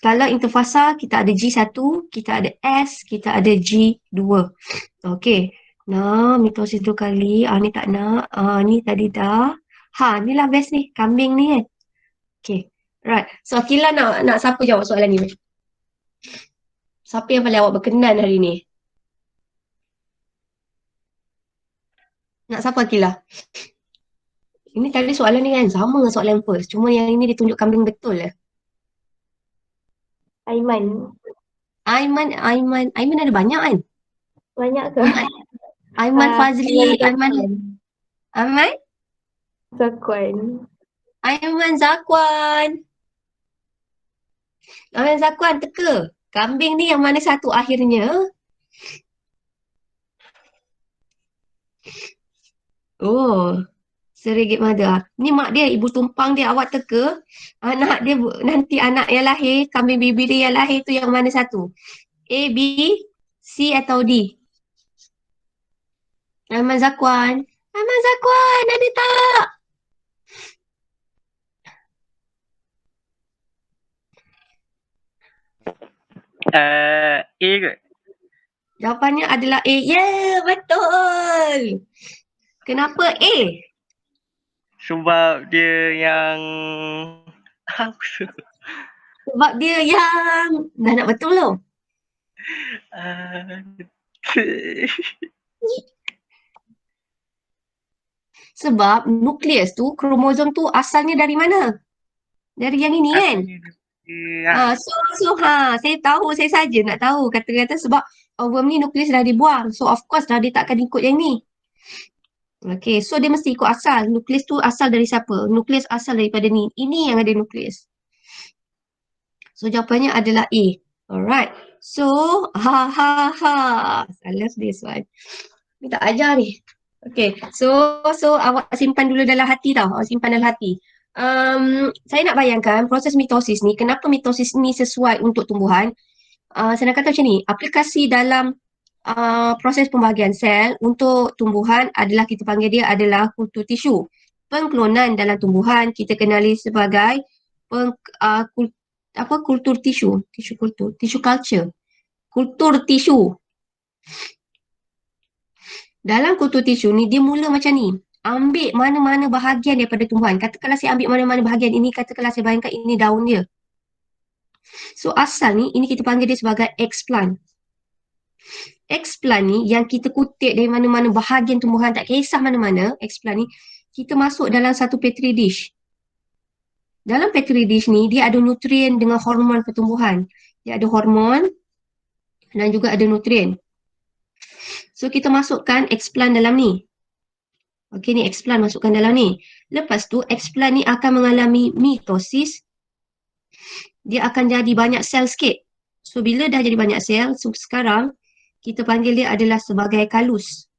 Kalau interfasa, kita ada G1, kita ada S, kita ada G2. Okey. Nah, mitosis 2 kali. Ni tak nak. Ni tadi dah. Ni lah best ni. Kambing ni kan. Okey. Right. So, Akilah nak siapa jawab soalan ni? Siapa yang paling awak berkenan hari ni? Nak siapa Akilah? Ini tadi soalan ni kan sama dengan soalan first. Cuma yang ini ditunjuk kambing betul lah. Aiman. Aiman ada banyak kan? Banyak ke? Aiman Fazli, Aiman Zakwan. Aiman Zakwan. Aiman Zakwan, teka. Kambing ni yang mana satu akhirnya? Oh, Serigit Mada. Ni mak dia, ibu tumpang dia, awak teka. Anak dia, nanti anak yang lahir, kambing bibi dia yang lahir tu yang mana satu? A, B, C atau D? Aiman Zakwan. Aiman Zakwan, ada tak? A ke? Jawapannya adalah A. Yeah, betul. Kenapa A? Sebab dia yang Sebab dia yang dah nak betul belum? Sebab nukleus tu, kromosom tu asalnya dari mana? Dari yang ini kan? Saya tahu, saya saja nak tahu kata-kata sebab ovum ni nukleus dah dibuang. So of course dah dia takkan ikut yang ni. Okay, so dia mesti ikut asal. Nukleus tu asal dari siapa? Nukleus asal daripada ni. Ini yang ada nukleus. So jawapannya adalah A. Alright. So, I love this one. Ni tak ajar ni. Okay, so awak simpan dulu dalam hati tau. Awak simpan dalam hati. Saya nak bayangkan proses mitosis ni, kenapa mitosis ni sesuai untuk tumbuhan. Saya nak kata macam ni, aplikasi dalam proses pembahagian sel untuk tumbuhan adalah kita panggil dia adalah kultur tisu. Pengklonan dalam tumbuhan kita kenali sebagai kultur tisu. Tisu culture. Kultur tisu. Dalam kultur tisu ni dia mula macam ni. Ambil mana-mana bahagian daripada tumbuhan. Katakanlah saya ambil mana-mana bahagian ini, katakanlah saya bayangkan ini daun dia. So asal ni, ini kita panggil dia sebagai explant. Explant ni yang kita kutip dari mana-mana bahagian tumbuhan, tak kisah mana-mana, explant ni, kita masuk dalam satu petri dish. Dalam petri dish ni, dia ada nutrien dengan hormon pertumbuhan. Dia ada hormon dan juga ada nutrien. So kita masukkan explant dalam ni. Okey, ni explant masukkan dalam ni. Lepas tu explant ni akan mengalami mitosis. Dia akan jadi banyak sel sikit. So bila dah jadi banyak sel, so sekarang kita panggil dia adalah sebagai kalus.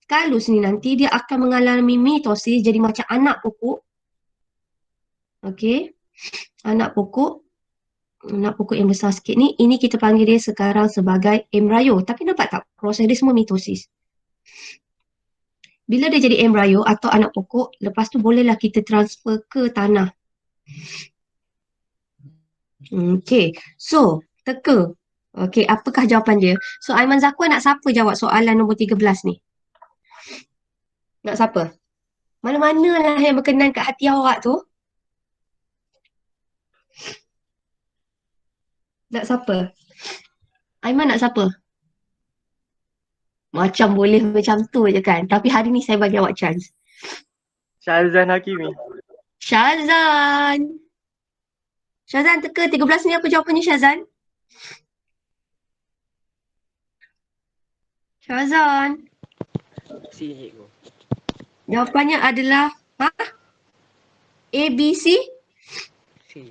Kalus ni nanti dia akan mengalami mitosis jadi macam anak pokok. Okey. Anak pokok yang besar sikit ni, ini kita panggil dia sekarang sebagai embryo. Tapi nampak tak? Proses dia semua mitosis. Bila dia jadi embryo atau anak pokok, lepas tu bolehlah kita transfer ke tanah. Okey. So, teka. Okey, apakah jawapan dia? So, Aiman Zakwan nak siapa jawab soalan nombor 13 ni? Nak siapa? Mana-mana lah yang berkenan kat hati awak tu. Nak siapa? Aiman nak siapa? Macam boleh macam tu je kan. Tapi hari ni saya bagi awak chance. Syazan Hakimi. Syazan. Syazan teka 13 ni apa jawapannya Syazan? Syazan. Si cikgu. Jawapannya adalah A, B, C? Si.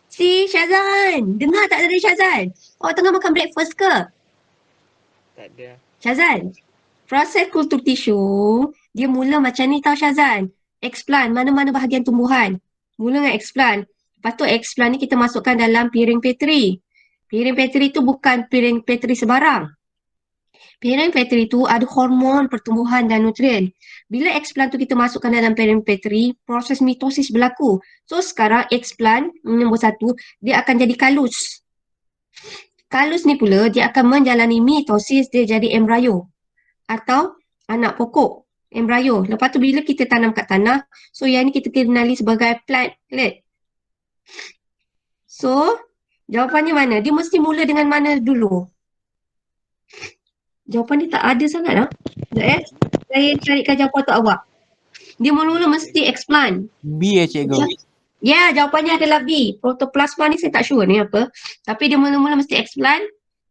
Si Syazan. Dengar tak dari Syazan? Awak tengah makan breakfast ke? Tak ada. Syazan, proses kultur tisu, dia mula macam ni tau Syazan. Explant, mana-mana bahagian tumbuhan. Mula dengan explant. Lepas tu explant ni kita masukkan dalam piring Petri. Piring Petri tu bukan piring Petri sebarang. Piring Petri tu ada hormon pertumbuhan dan nutrien. Bila explant tu kita masukkan dalam piring Petri, proses mitosis berlaku. So sekarang explant nombor 1, dia akan jadi kalus. Kalus ni pula dia akan menjalani mitosis, dia jadi embryo atau anak pokok, embryo. Lepas tu bila kita tanam kat tanah, so yang ni kita kenali sebagai plantlet. So, jawapannya mana? Dia mesti mula dengan mana dulu? Jawapan dia tak ada sangat lah. Sekejap saya carikan jawapan untuk awak. Dia mula-mula mesti explant. B ya cikgu. Ya, jawapannya adalah B. Protoplasma ni saya tak sure ni apa. Tapi dia mula-mula mesti explant,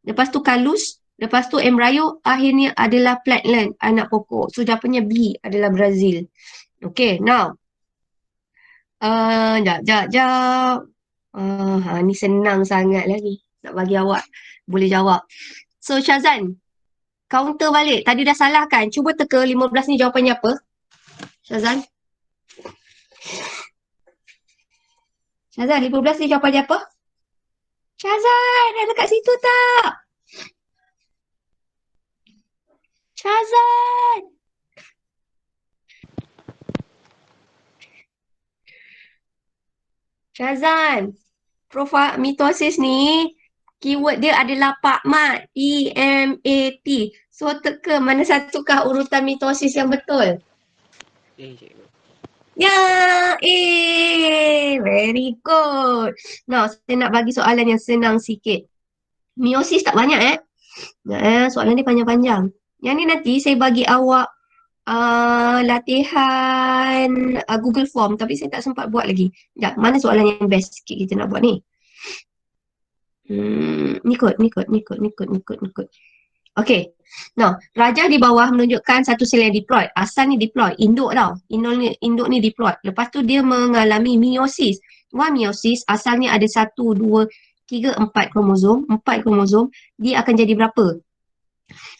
lepas tu kalus, lepas tu embryo, akhirnya adalah plantlet, anak pokok. So jawapannya B adalah Brazil. Okay, now. Jap. Ni senang sangat lah ni. Nak bagi awak boleh jawab. So Syazan, counter balik. Tadi dah salah kan? Cuba teka 15 ni jawapannya apa? Syazan? Syazan, 15 ni jawapannya apa? Syazan, ada kat situ tak? Syazan! Syazan, mitosis ni, keyword dia adalah PAMAT. P-M-A-T. So, teka mana satukah urutan mitosis yang betul? Cikgu. Ya, very good. Now, saya nak bagi soalan yang senang sikit. Meiosis tak banyak soalan ni panjang-panjang. Yang ni nanti saya bagi awak latihan Google Form tapi saya tak sempat buat lagi. Sekejap, mana soalan yang best sikit kita nak buat ni? Ni kot. Okay. Now, rajah di bawah menunjukkan satu sel yang diploid. Asal ni diploid, induk tau. Induk ni diploid. Lepas tu dia mengalami meiosis. Meiosis asalnya ada 1, 2, 3, 4 kromosom. 4 kromosom, dia akan jadi berapa?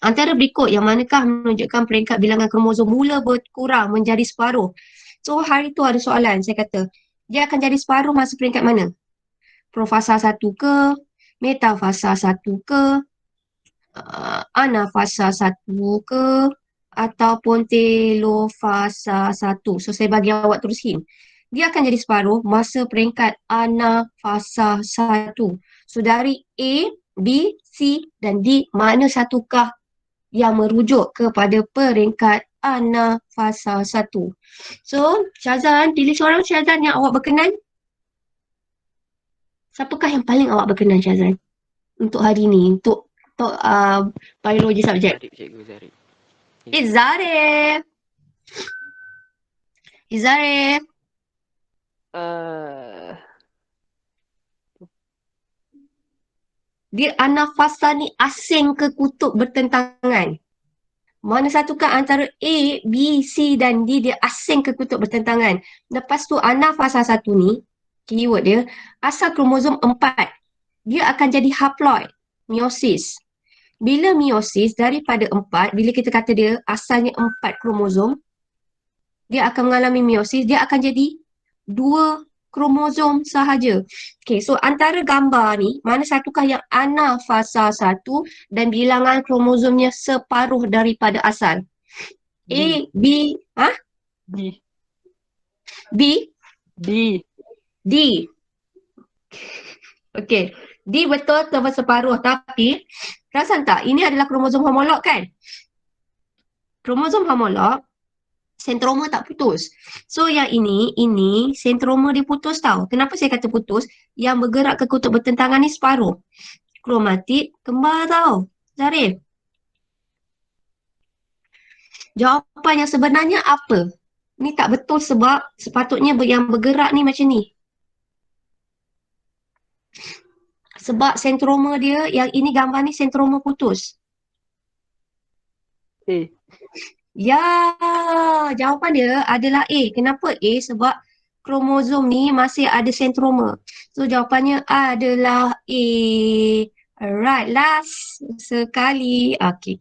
Antara berikut yang manakah menunjukkan peringkat bilangan kromosom mula berkurang menjadi separuh? So hari tu ada soalan, saya kata, dia akan jadi separuh masa peringkat mana? Profasa 1 ke? Metafasa 1 ke? Anafasa 1 ke? Ataupun telofasa 1. So saya bagi awak terus hint. Dia akan jadi separuh masa peringkat anafasa 1. So dari A, B, C dan D, mana satukah yang merujuk kepada peringkat anafasa 1? So, Syazan, pilih seorang Syazan yang awak berkenan. Siapakah yang paling awak berkenan, Syazan? Untuk hari ni, untuk biologi subjek. Zarif, cikgu Zarif. Zarif. Zarif. Dia anafasa ni asing ke kutub bertentangan? Mana satukah antara A, B, C dan D dia asing ke kutub bertentangan. Lepas tu ana fasa 1 ni, keyword dia, asal kromosom 4. Dia akan jadi haploid, meiosis. Bila meiosis daripada 4, bila kita kata dia asalnya 4 kromosom, dia akan mengalami meiosis, dia akan jadi 2 kromosom sahaja. Okay, so antara gambar ni, mana satukah yang ana fasa 1 dan bilangan kromosomnya separuh daripada asal? A, B, D. B, D. D. Okay, D betul separuh, tapi perasan tak, ini adalah kromosom homolog kan? Kromosom homolog, sentroma tak putus. So yang ini sentroma dia putus tau. Kenapa saya kata putus? Yang bergerak ke kutub bertentangan ni separuh. Kromatid kembar tau, Zarif. Jawapan yang sebenarnya apa? Ni tak betul sebab sepatutnya yang bergerak ni macam ni. Sebab sentroma dia, yang ini gambar ni sentroma putus. A. Ya, jawapan dia adalah A. Kenapa A? Sebab kromosom ni masih ada sentroma. So jawapannya adalah A. Alright, last sekali. Okay.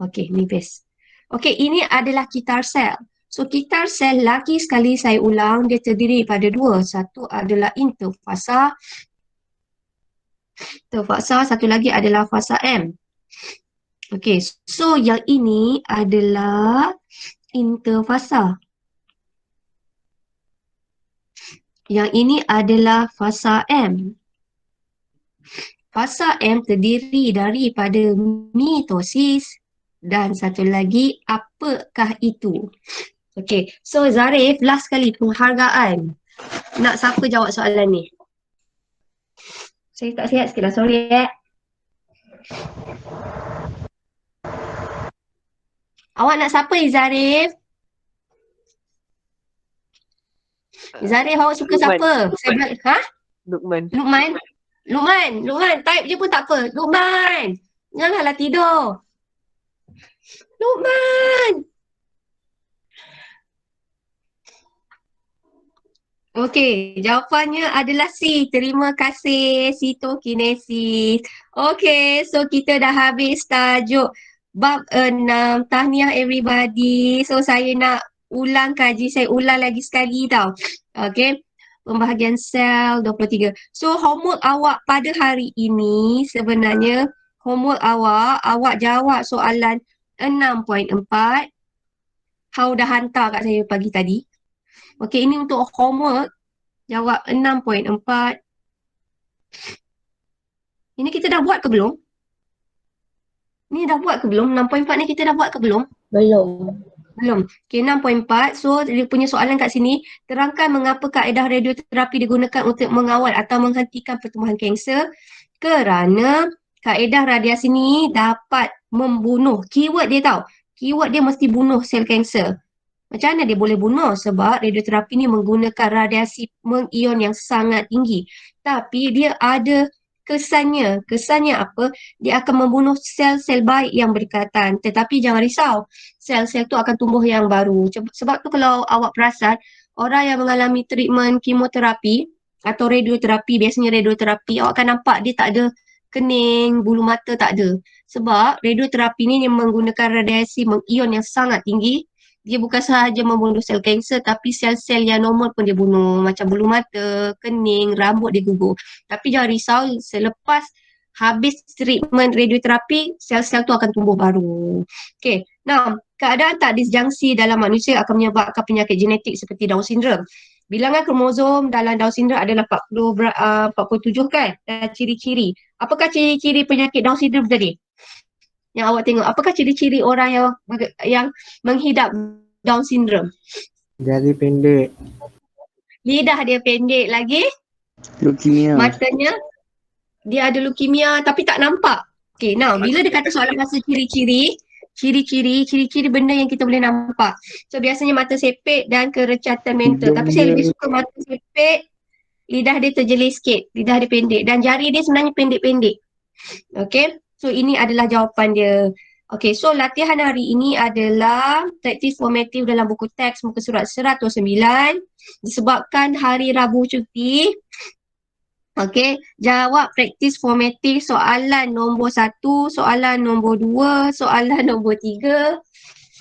Okay, ni best. Okay, ini adalah kitar sel. So kitar sel lagi sekali saya ulang, dia terdiri pada 2. Satu adalah interfasa. Satu lagi adalah fasa M. Okay, so yang ini adalah interfasa. Yang ini adalah fasa M. Fasa M terdiri daripada mitosis dan satu lagi apakah itu? Okay, so Zarif, last kali penghargaan. Nak siapa jawab soalan ni? Saya tak sihat sikit lah, sorry . Awak nak siapa Zarif? Zarif, awak suka Lukman. siapa? Saya bilang, Lukman. Lukman, type je pun tak apa. Lukman, janganlah tidur. Lukman. Okey, jawapannya adalah C. Terima kasih, sitokinesis. Okey, so kita dah habis tajuk bab 6. Tahniah everybody. So saya nak ulang kaji, saya ulang lagi sekali tau. Okey, pembahagian sel 23. So homework awak pada hari ini sebenarnya homework awak jawab soalan 6.4. Hau dah hantar kat saya pagi tadi. Okey, ini untuk homework. Jawab 6.4. Ini kita dah buat ke belum? Ni dah buat ke belum? 6.4 ni kita dah buat ke belum? Belum. Belum. Okey, 6.4. So, dia punya soalan kat sini. Terangkan mengapa kaedah radioterapi digunakan untuk mengawal atau menghentikan pertumbuhan kanser. Kerana kaedah radiasi ni dapat membunuh. Keyword dia tahu. Keyword dia mesti bunuh sel kanser. Macam mana dia boleh bunuh? Sebab radioterapi ni menggunakan radiasi mengion yang sangat tinggi. Tapi dia ada kesannya. Kesannya apa? Dia akan membunuh sel-sel baik yang berdekatan. Tetapi jangan risau. Sel-sel tu akan tumbuh yang baru. Sebab tu kalau awak perasan, orang yang mengalami treatment kemoterapi atau radioterapi, biasanya radioterapi, awak akan nampak dia tak ada kening, bulu mata tak ada. Sebab radioterapi ni yang menggunakan radiasi mengion yang sangat tinggi. Dia bukan sahaja membunuh sel kanser tapi sel-sel yang normal pun dia bunuh. Macam bulu mata, kening, rambut dia gugur. Tapi jangan risau, selepas habis treatment radioterapi, sel-sel tu akan tumbuh baru. Okay, now keadaan tak disjungsi dalam manusia akan menyebabkan penyakit genetik seperti Down syndrome. Bilangan kromosom dalam Down syndrome adalah 47 kan? Dan ciri-ciri. Apakah ciri-ciri penyakit Down syndrome tadi? Yang awak tengok, apakah ciri-ciri orang yang menghidap Down syndrome? Jari pendek. Lidah dia pendek lagi. Leukemia. Matanya, dia ada leukemia tapi tak nampak. Okay, now bila dia kata soalan pasal ciri-ciri benda yang kita boleh nampak. So biasanya mata sepit dan kerecatan mental. Tapi saya lebih suka mata sepit, lidah dia terjelis sikit, lidah dia pendek dan jari dia sebenarnya pendek-pendek. Okay. So ini adalah jawapan dia. Okay, so latihan hari ini adalah praktis formatif dalam buku teks muka surat 109 disebabkan hari Rabu cuti. Okay, jawab praktis formatif soalan nombor 1, soalan nombor 2, soalan nombor 3.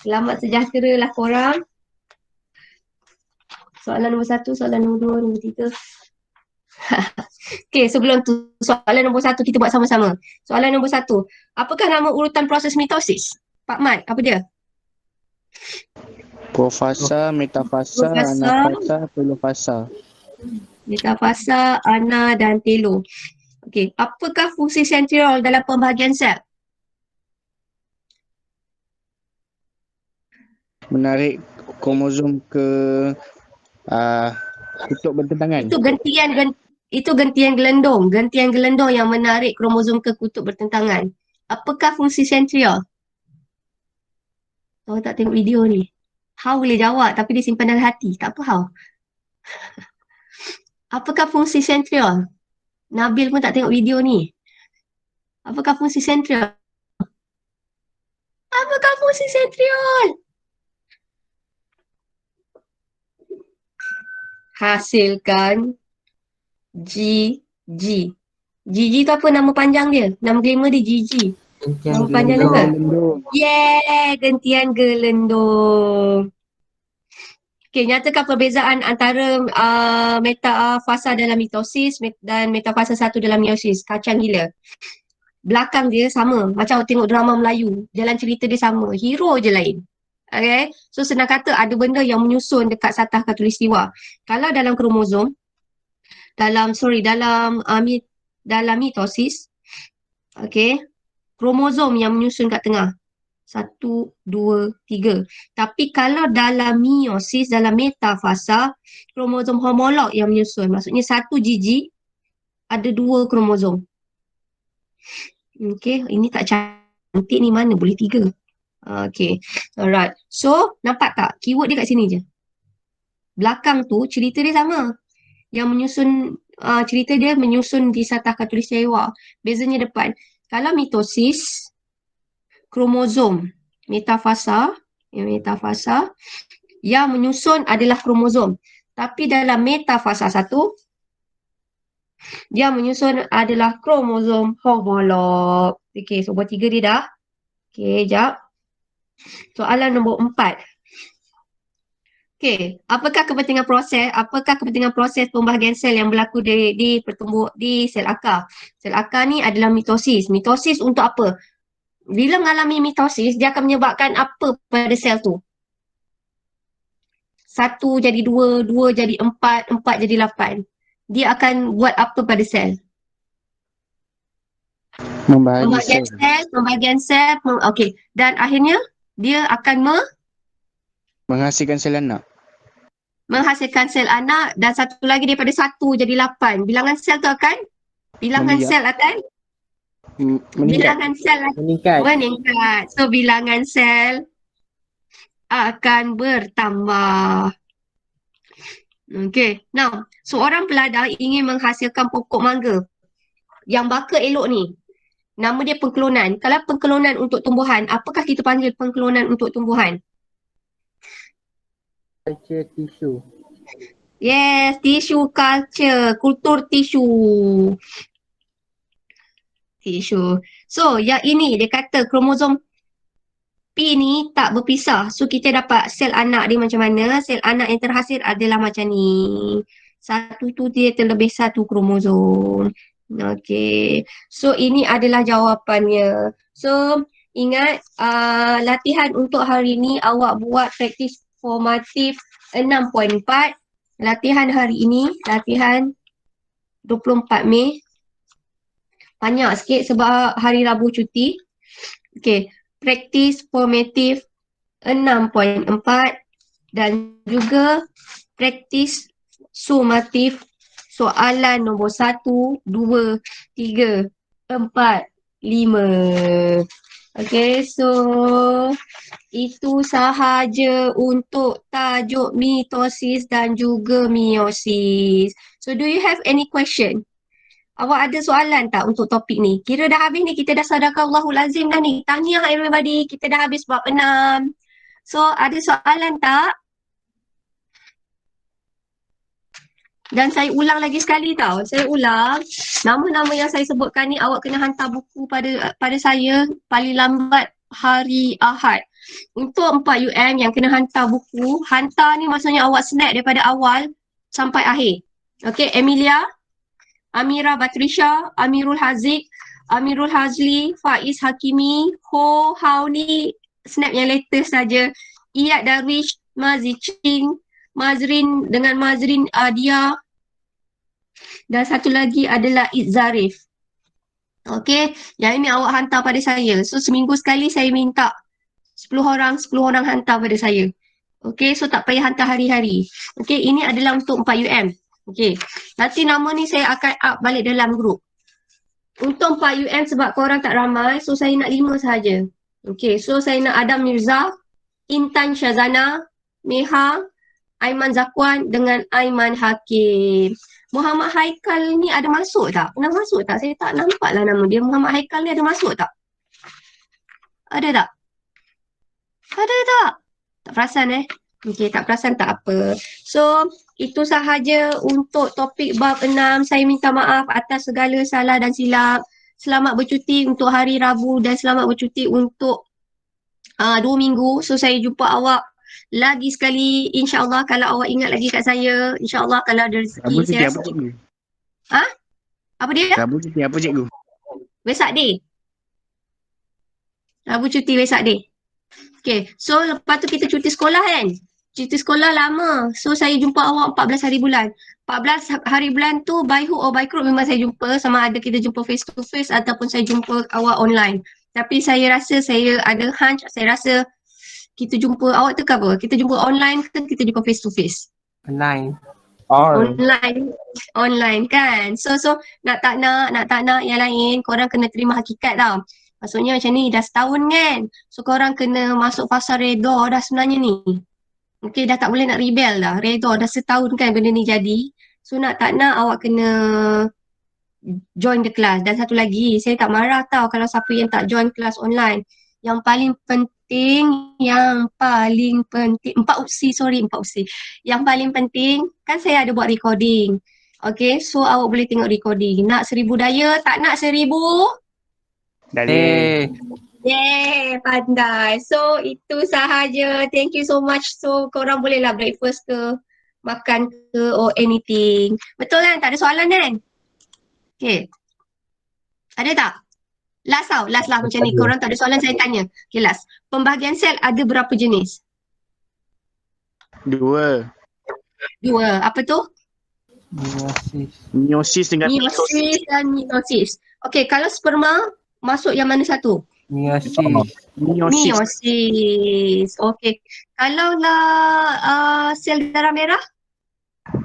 Selamat sejahtera lah korang. Soalan nombor 1, soalan nombor 2, nombor 3. Okay, sebelum tu soalan nombor 1 kita buat sama-sama. Soalan nombor 1. Apakah nama urutan proses mitosis? Pak Mat, apa dia? Profasa, metafasa, Profasa. anafasa, telofasa. Metafasa, ana dan telo. Okay, apakah fungsi sentriol dalam pembahagian sel? Menarik kromosom ke kutub bertentangan. Itu gentian gelendong. Gentian gelendong yang menarik kromosom ke kutub bertentangan. Apakah fungsi sentriol? Tahu tak tengok video ni? How boleh jawab tapi dia simpan dalam hati. Tak apa how. Apakah fungsi sentriol? Nabil pun tak tengok video ni. Apakah fungsi sentriol? Apakah fungsi sentriol? Hasilkan GG. GG tu apa nama panjang dia? Nama glamour dia GG. Nama panjang dia apa? Yeah, gentian gelendong. Okay, nyatakan perbezaan antara metafasa dalam mitosis dan metafasa 1 dalam meiosis. Kacang gila. Belakang dia sama. Macam tengok drama Melayu. Jalan cerita dia sama. Hero je lain. Okay. So senang kata ada benda yang menyusun dekat satah khatulistiwa. Kalau dalam kromosom, dalam mitosis, okay, kromosom yang menyusun kat tengah. 1, 2, 3. Tapi kalau dalam meiosis, dalam metafasa, kromosom homolog yang menyusun. Maksudnya 1 GG ada 2 kromosom. Okay, ini tak cantik ni, mana boleh 3. Okay, alright. So, nampak tak? Keyword dia kat sini je. Belakang tu, cerita dia sama. Yang menyusun, cerita dia menyusun di satah khatulistiwa. Bezanya depan. Kalau mitosis, kromosom metafasa yang menyusun adalah kromosom. Tapi dalam metafasa 1, dia menyusun adalah kromosom homolog. Okay, so buat 3 dia dah. Okay, jap. Soalan nombor 4. Okay, apakah kepentingan proses pembahagian sel yang berlaku di sel akar? Sel akar ni adalah mitosis. Mitosis untuk apa? Bila mengalami mitosis, dia akan menyebabkan apa pada sel tu? 1 jadi 2, 2 jadi 4, 4 jadi 8. Dia akan buat apa pada sel? Pembahagian sel. Okey. Dan akhirnya, dia akan menghasilkan sel anak. Menghasilkan sel anak dan satu lagi daripada 1 jadi 8. Bilangan sel tu akan? Meningkat. So bilangan sel akan bertambah. Okay. Now, seorang peladang ingin menghasilkan pokok mangga yang bakal elok ni. Nama dia pengklonan. Kalau pengklonan untuk tumbuhan, apakah kita panggil pengklonan untuk tumbuhan? Culture tissue. Yes, tissue culture, kultur tisu. So, yang ini dia kata kromosom P ni tak berpisah. So, kita dapat sel anak dia macam mana. Sel anak yang terhasil adalah macam ni. Satu tu dia terlebih 1 kromosom. Okay. So, ini adalah jawapannya. So, ingat latihan untuk hari ni awak buat praktis formatif 6.4. Latihan hari ini, latihan 24 Mei. Banyak sikit sebab hari Rabu cuti. Okay. Praktis formatif 6.4 dan juga praktis sumatif soalan nombor 1, 2, 3, 4, 5. Okay, so itu sahaja untuk tajuk mitosis dan juga meiosis. So do you have any question? Awak ada soalan tak untuk topik ni? Kira dah habis ni, kita dah sadaqallahul azim dah ni. Tahniah everybody, kita dah habis bab 6. So, ada soalan tak? Dan saya ulang lagi sekali tau. Saya ulang, nama-nama yang saya sebutkan ni awak kena hantar buku pada saya paling lambat hari Ahad. Untuk 4 UM yang kena hantar buku, hantar ni maksudnya awak snap daripada awal sampai akhir. Okay, Emilia, Amira Batrisha, Amirul Haziq, Amirul Hazli, Faiz Hakimi, Ho, Hao ni snap yang latest saja. Iyad Darwish, Mazi Ching, Mazrin dengan Mazrin Adia, dan satu lagi adalah Izzarif. Okey, yang ini awak hantar pada saya. So seminggu sekali saya minta 10 orang hantar pada saya. Okey, so tak payah hantar hari-hari. Okey, ini adalah untuk 4 UM. Okey, nanti nama ni saya akan up balik dalam grup. Untuk 4 UM sebab korang tak ramai, so saya nak 5 sahaja. Okey, so saya nak Adam Mirza, Intan Syazana, Meha, Aiman Zakwan dengan Aiman Hakim. Muhammad Haikal ni ada masuk tak? Pernah masuk tak? Saya tak nampak lah nama dia. Muhammad Haikal ni ada masuk tak? Ada tak? Ada tak? Tak perasan Okey, tak perasan tak apa. So, itu sahaja untuk topik bab 6. Saya minta maaf atas segala salah dan silap. Selamat bercuti untuk hari Rabu dan selamat bercuti untuk 2 minggu. So, saya jumpa awak lagi sekali, insyaAllah kalau awak ingat lagi kat saya, insyaAllah kalau ada rezeki. Rabu cuti apa cikgu? Apa dia? Rabu cuti apa cikgu? Wesak Day. Rabu cuti Wesak Day. Okay, so lepas tu kita cuti sekolah kan? Cuti sekolah lama. So saya jumpa awak 14 hari bulan. 14 hari bulan tu by hook or by crook memang saya jumpa, sama ada kita jumpa face to face ataupun saya jumpa awak online. Tapi saya rasa saya ada hunch, saya rasa kita jumpa awak tu ke apa? Kita jumpa online ke kita jumpa face to face? Online. Online kan. So nak tak nak yang lain, korang kena terima hakikat tau. Maksudnya macam ni dah setahun kan. So korang kena masuk fasa redha dah sebenarnya ni. Okay, dah tak boleh nak rebel dah. Redha dah setahun kan benda ni jadi. So nak tak nak awak kena join the class. Dan satu lagi, saya tak marah tau kalau siapa yang tak join kelas online. Yang paling penting, 4 UPSI. Yang paling penting, kan saya ada buat recording. Okay, so awak boleh tengok recording. Nak 1000 daya, tak nak 1000? Yeah, pandai. So, itu sahaja. Thank you so much. So, korang bolehlah breakfast ke, makan ke, or anything. Betul kan? Tak ada soalan kan? Okay. Ada tak? Last tau, last lah macam ni. Korang tak ada soalan, saya tanya. Okay, last. Pembahagian sel ada berapa jenis? 2. Apa tu? Meiosis dengan Meiosis dan mitosis. Okay, kalau sperma, masuk yang mana satu? Meiosis. Okay. Kalau lah sel darah merah?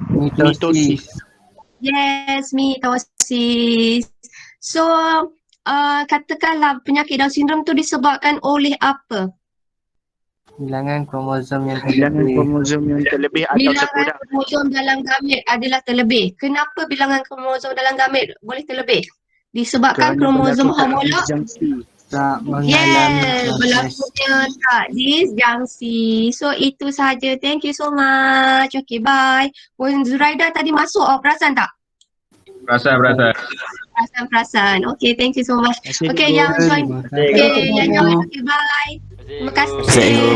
Mitosis. Yes, mitosis. So, katakanlah penyakit Down syndrome tu disebabkan oleh apa? Bilangan kromosom yang terlebih atau Bilangan sekurang. kromosom dalam gamet adalah terlebih. Kenapa bilangan kromosom dalam gamet boleh terlebih? Disebabkan kromosom homolog. Tak mengalami Yes, berlakunya tak disjungsi. So itu sahaja. Thank you so much. Okay, bye. Puan Zuraida tadi masuk, perasan tak? Perasan. Okay, thank you so much. Okay, yang join. Okay, yang join. Okay, bye. Terima kasih.